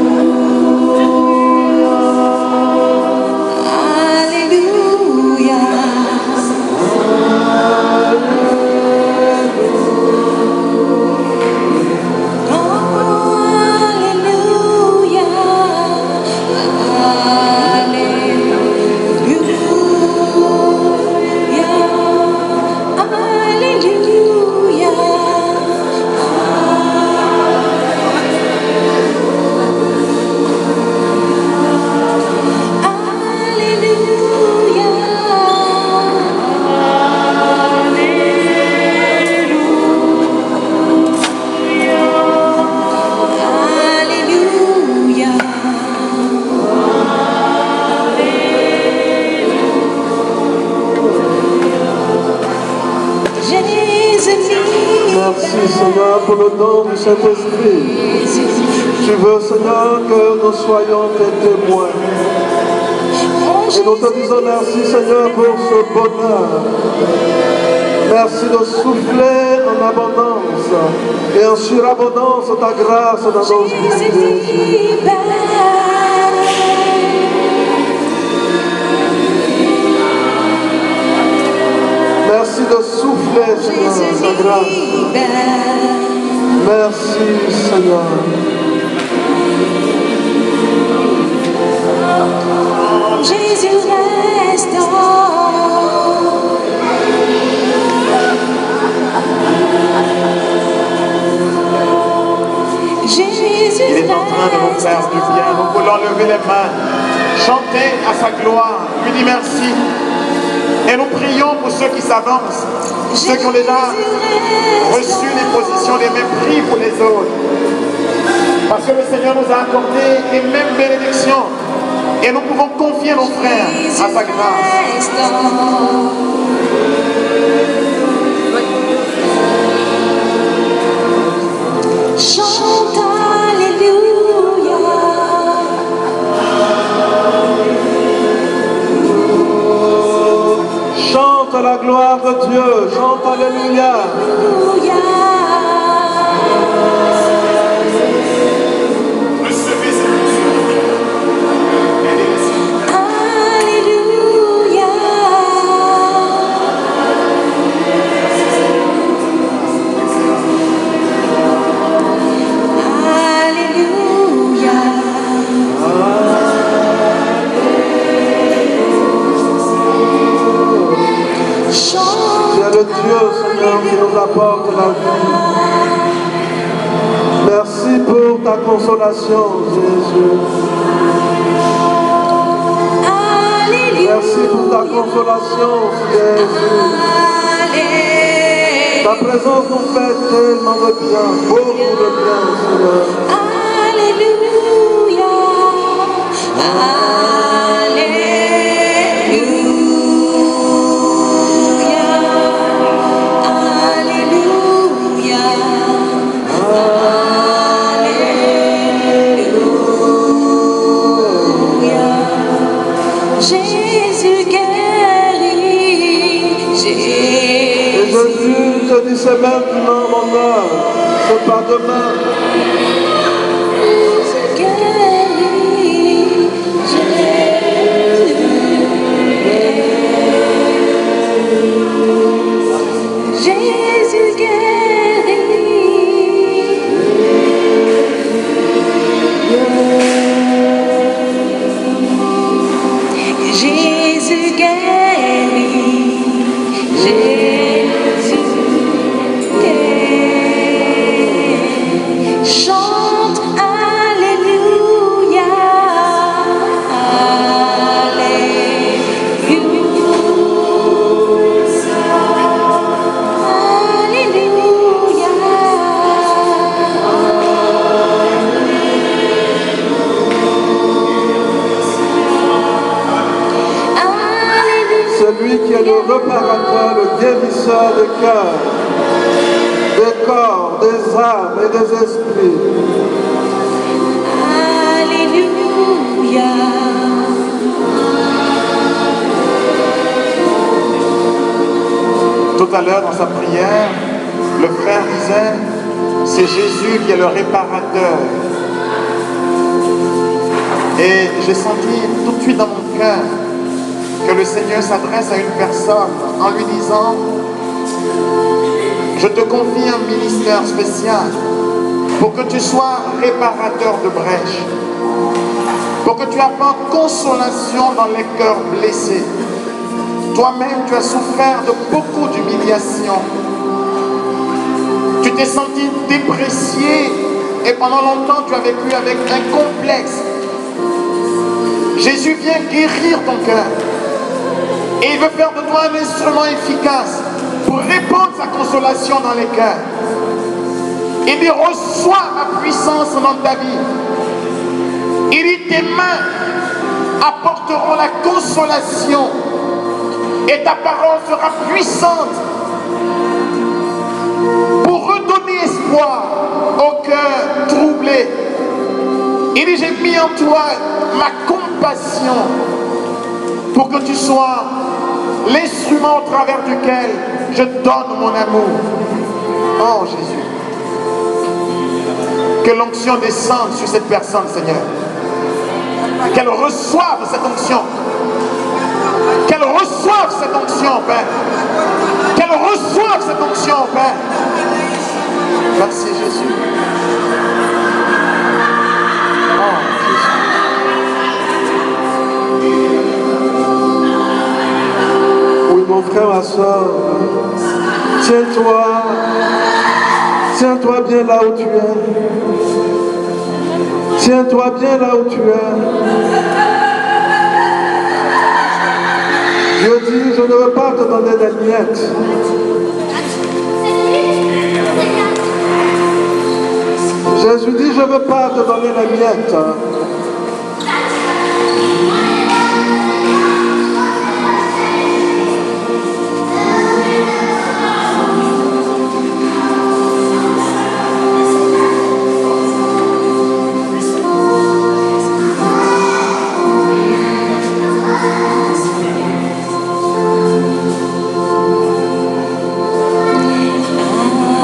Alléluia. Alléluia. Alléluia. Jésus. Merci Seigneur pour le don du Saint-Esprit. Tu veux Seigneur que nous soyons tes témoins. Et nous te disons merci Seigneur pour ce bonheur. Merci de souffler en abondance et en surabondance ta grâce dans nos vies. Merci de souffler Seigneur ta grâce. Merci Seigneur. Jésus restaure. Jésus Il est en train de nous faire du bien. Nous voulons lever les mains, chanter à sa gloire, lui dire merci. Et nous prions pour ceux qui s'avancent, ceux qui ont déjà reçu des positions de mépris pour les autres. Parce que le Seigneur nous a accordé les mêmes bénédictions. Et nous pouvons confier nos frères à sa grâce. Chante Alléluia. Chante la gloire de Dieu, chante Alléluia. Alléluia. Recevez cette mission. Alléluia. Alléluia. Tu es le Dieu, Seigneur, qui nous apporte la vie. Merci pour ta consolation, Jésus. Merci pour ta consolation, Jésus. Ta présence nous fait tellement de bien, beaucoup de bien, Seigneur. Alléluia. Alléluia. Alléluia. Jésus guérit. Et Jésus te dit ces mêmes qui m'ont mon âme, ce pas demain. Jésus guérit. Jésus guérit. Jésus guérit. Jésus guérit. réparateur, le guérisseur des cœurs, des corps, des âmes et des esprits. Alléluia. Tout à l'heure, dans sa prière, le frère disait, c'est Jésus qui est le réparateur. Et j'ai senti tout de suite dans mon cœur que le Seigneur s'adresse à une personne en lui disant, je te confie un ministère spécial pour que tu sois réparateur de brèches, pour que tu apportes consolation dans les cœurs blessés. Toi-même, tu as souffert de beaucoup d'humiliation. Tu t'es senti déprécié et pendant longtemps, tu as vécu avec un complexe. Jésus vient guérir ton cœur et il veut faire de toi un instrument efficace pour répandre sa consolation dans les cœurs. Il dit, reçois ma puissance dans ta vie. Il dit, tes mains apporteront la consolation et ta parole sera puissante pour redonner espoir au cœur troublé. Il dit, j'ai mis en toi ma compassion pour que tu sois l'instrument au travers duquel je donne mon amour. Oh Jésus, que l'onction descende sur cette personne, Seigneur. Qu'elle reçoive cette onction. Qu'elle reçoive cette onction, Père. Qu'elle reçoive cette onction, Père. Merci Jésus. Oh Jésus. Oui, mon frère, ma soeur, tiens-toi bien là où tu es. Tiens-toi bien là où tu es. Dieu dit, je ne veux pas te donner des miettes. Jésus dit, je ne veux pas te donner des miettes.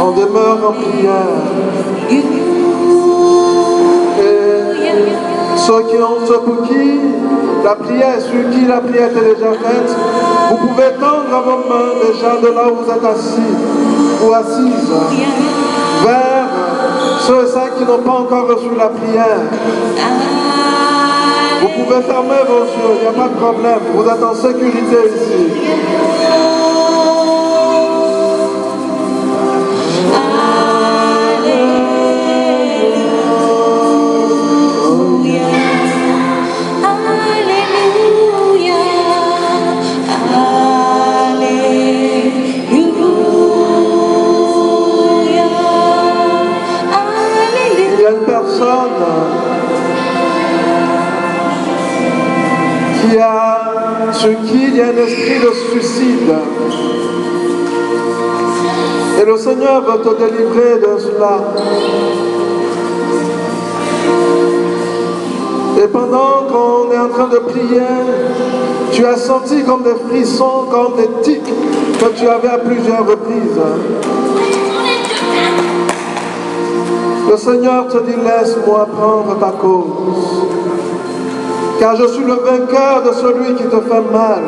On demeure en prière. Et ceux pour qui la prière, sur qui la prière est déjà faite, vous pouvez tendre vos mains déjà de là où vous êtes assis ou assises vers ceux et celles qui n'ont pas encore reçu la prière. Vous pouvez fermer vos yeux, il n'y a pas de problème, vous êtes en sécurité ici. Sur qui il y a un esprit de suicide. Et le Seigneur veut te délivrer de cela. Et pendant qu'on est en train de prier, tu as senti comme des frissons, comme des tics que tu avais à plusieurs reprises. Le Seigneur te dit, laisse-moi prendre ta cause. Car je suis le vainqueur de celui qui te fait mal.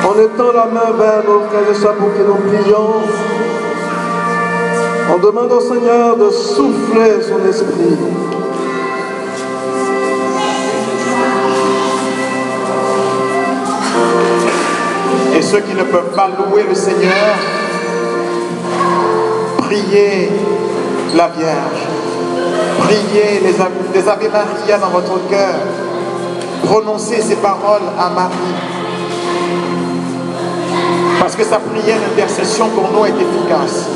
En étend la main vers nos frères et sœurs pour que nous prions, on demande au Seigneur de souffler son esprit. Et ceux qui ne peuvent pas louer le Seigneur, priez la Vierge, priez les Ave Maria dans votre cœur, prononcez ces paroles à Marie, parce que sa prière d'intercession pour nous est efficace.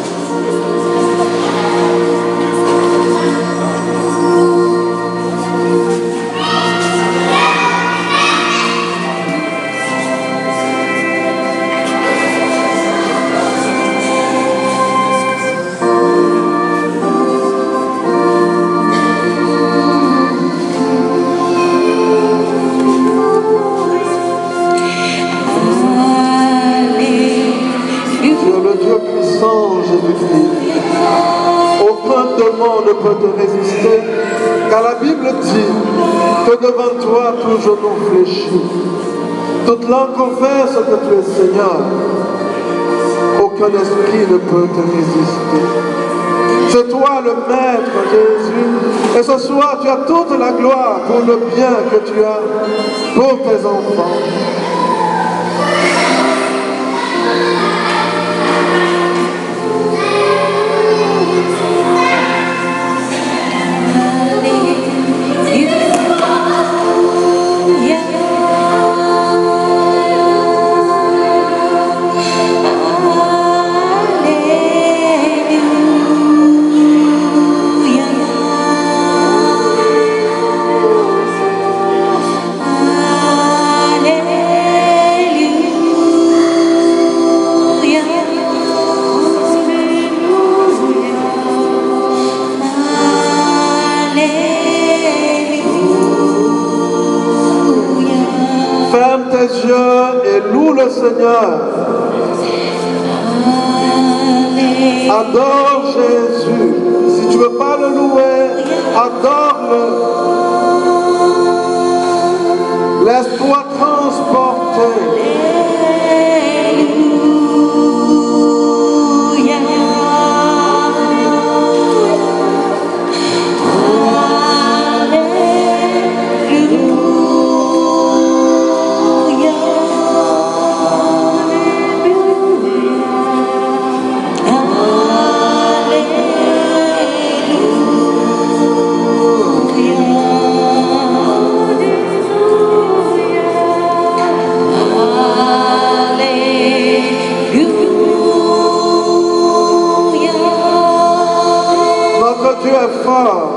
peut te résister, car la Bible dit que devant toi tout genou fléchit. Toute langue confesse que tu es Seigneur. Aucun esprit ne peut te résister. C'est toi le Maître, Jésus. Et ce soir, tu as toute la gloire pour le bien que tu as pour tes enfants. Et loue le Seigneur. Adore Jésus. Si tu ne veux pas le louer, adore-le. Laisse-toi transporter. Dieu est fort.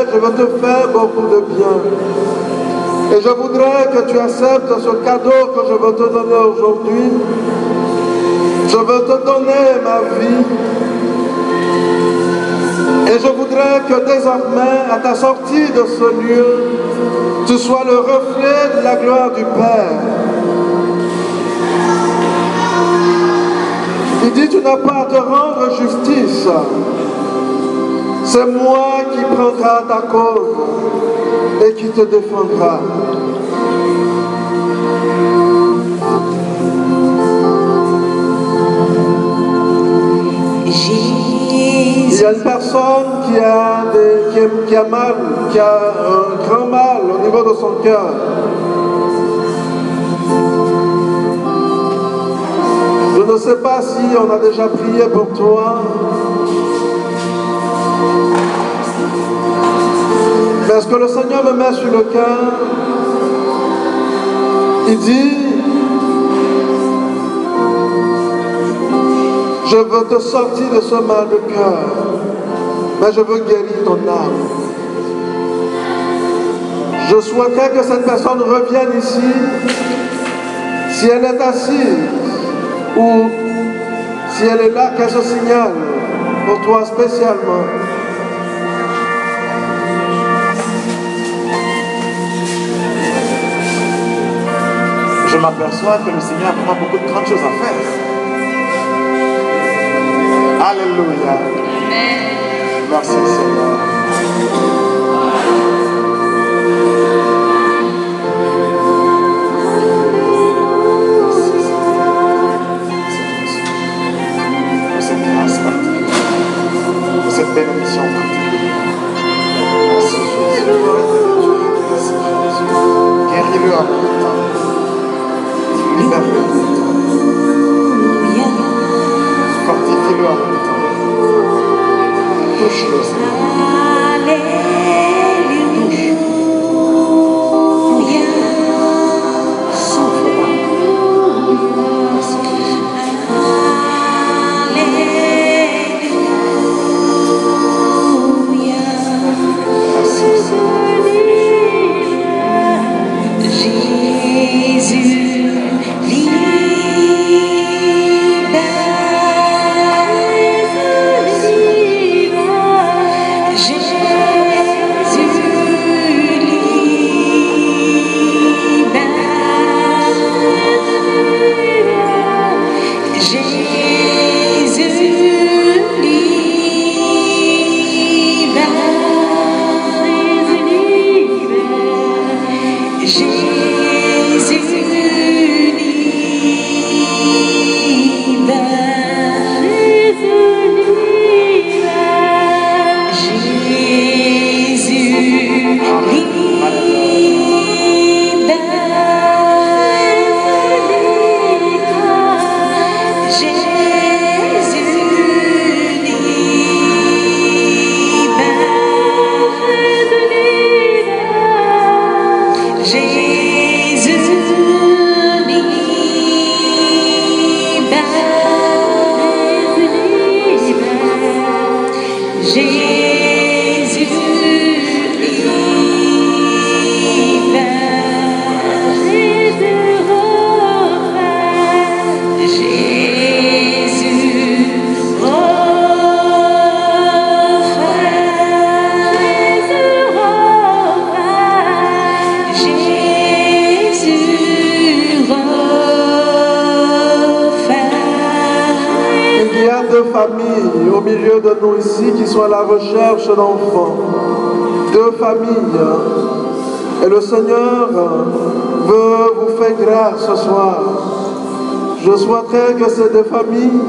Je veux te faire beaucoup de bien. Et je voudrais que tu acceptes ce cadeau que je veux te donner aujourd'hui. Je veux te donner ma vie. Et je voudrais que désormais, à ta sortie de ce lieu, tu sois le reflet de la gloire du Père. Il dit, tu n'as pas à te rendre justice. C'est moi qui prendra ta cause et qui te défendra. Il y a une personne qui a mal, qui a un grand mal au niveau de son cœur. Je ne sais pas si on a déjà prié pour toi. Mais ce que le Seigneur me met sur le cœur, il dit, je veux te sortir de ce mal de cœur, mais je veux guérir ton âme. Je souhaiterais que cette personne revienne ici, si elle est assise, ou si elle est là, qu'elle se signale pour toi spécialement. Je m'aperçois que le Seigneur a beaucoup de grandes choses à faire. Alléluia. Amen. Merci Seigneur. Pour cette grâce particulière. Pour cette bénédiction particulière. Merci Jésus. Merci Jésus. Guéris-le en même temps. Libère-le. Fortifie-le en même temps. Touche-le, Seigneur. familles au milieu de nous ici qui sont à la recherche d'enfants. 2 familles. Et le Seigneur veut vous faire grâce ce soir. Je souhaiterais que ces 2 familles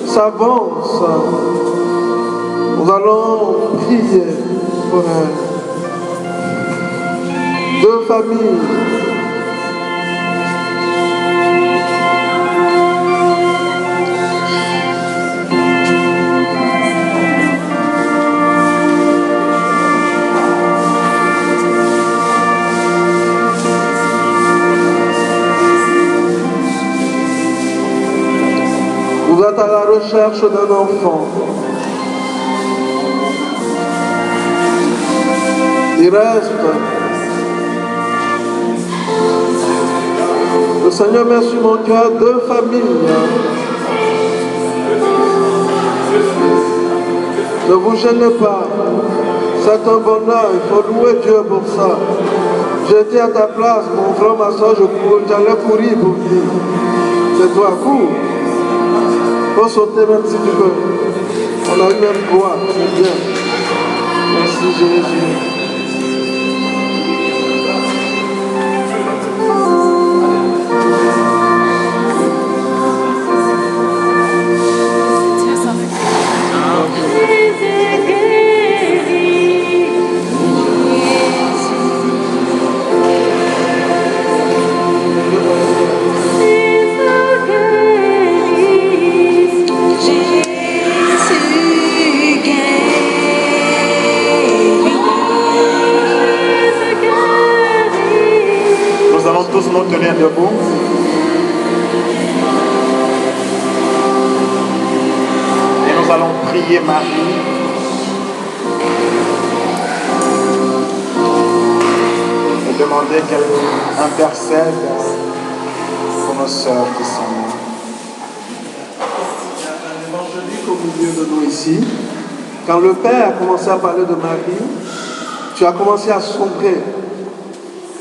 s'avancent. Nous allons prier pour elles. 2 familles. Vous êtes à la recherche d'un enfant. Il reste. Le Seigneur met sur mon cœur 2 familles. Ne vous gênez pas. C'est un bonheur. Il faut louer Dieu pour ça. J'étais à ta place, mon frère, ma soeur, j'allais courir pour dire. C'est toi, cours. Faut sauter même si tu veux. On a eu même droit, c'est bien. Merci Jésus. Tous nous tenir debout. Et nous allons prier Marie. Et demander qu'elle intercède pour nos sœurs qui sont là. Il y a un évangélique au milieu de nous ici. Quand le Père a commencé à parler de Marie, tu as commencé à sombrer.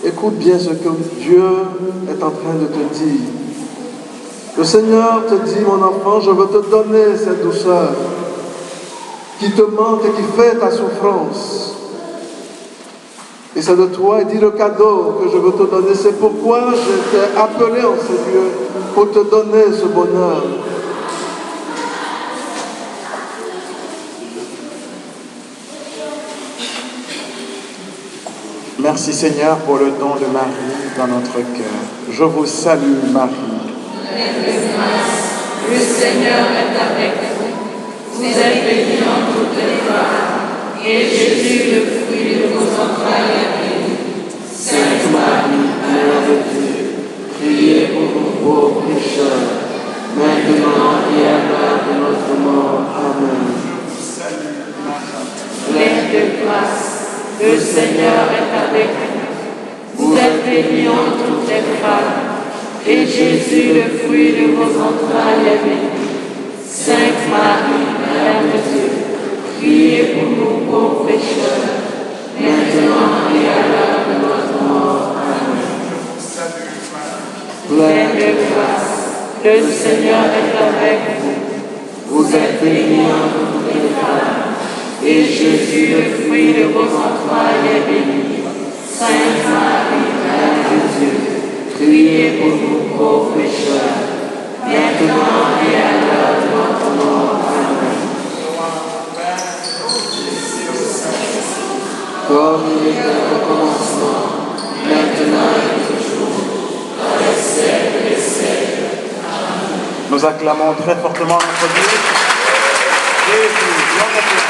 Écoute bien ce que Dieu est en train de te dire. Le Seigneur te dit, mon enfant, je veux te donner cette douceur qui te manque et qui fait ta souffrance. Et c'est de toi, il dit le cadeau que je veux te donner. C'est pourquoi je t'ai appelé en ce lieu, pour te donner ce bonheur. Merci Seigneur pour le don de Marie dans notre cœur. Je vous salue Marie. Le Seigneur est avec vous. Vous êtes bénie en toutes les femmes, et Jésus, le fruit de vos entrailles, est béni. Sainte Marie, Mère de Dieu, priez pour nous pauvres pécheurs, maintenant et à l'heure de notre mort. Amen. Pleine de grâce, le Seigneur est avec vous. Vous êtes bénie en toutes les femmes, et Jésus, le fruit de vos entrailles, est béni. Sainte Marie, Mère de Dieu, priez pour nous pauvres pécheurs, maintenant et à l'heure de notre mort. Amen. Pleine de grâce, le Seigneur est avec vous. Vous êtes bénie en toutes les femmes, et Jésus, le fruit de vos entrailles, est béni. Sainte Marie, Mère de Dieu, priez pour nous pauvres pécheurs, maintenant et à l'heure de notre mort. Amen. Comme il était au commencement, maintenant et toujours, dans les siècles des siècles. Amen. Nous acclamons très fortement notre Dieu. Jésus, gloire à Dieu.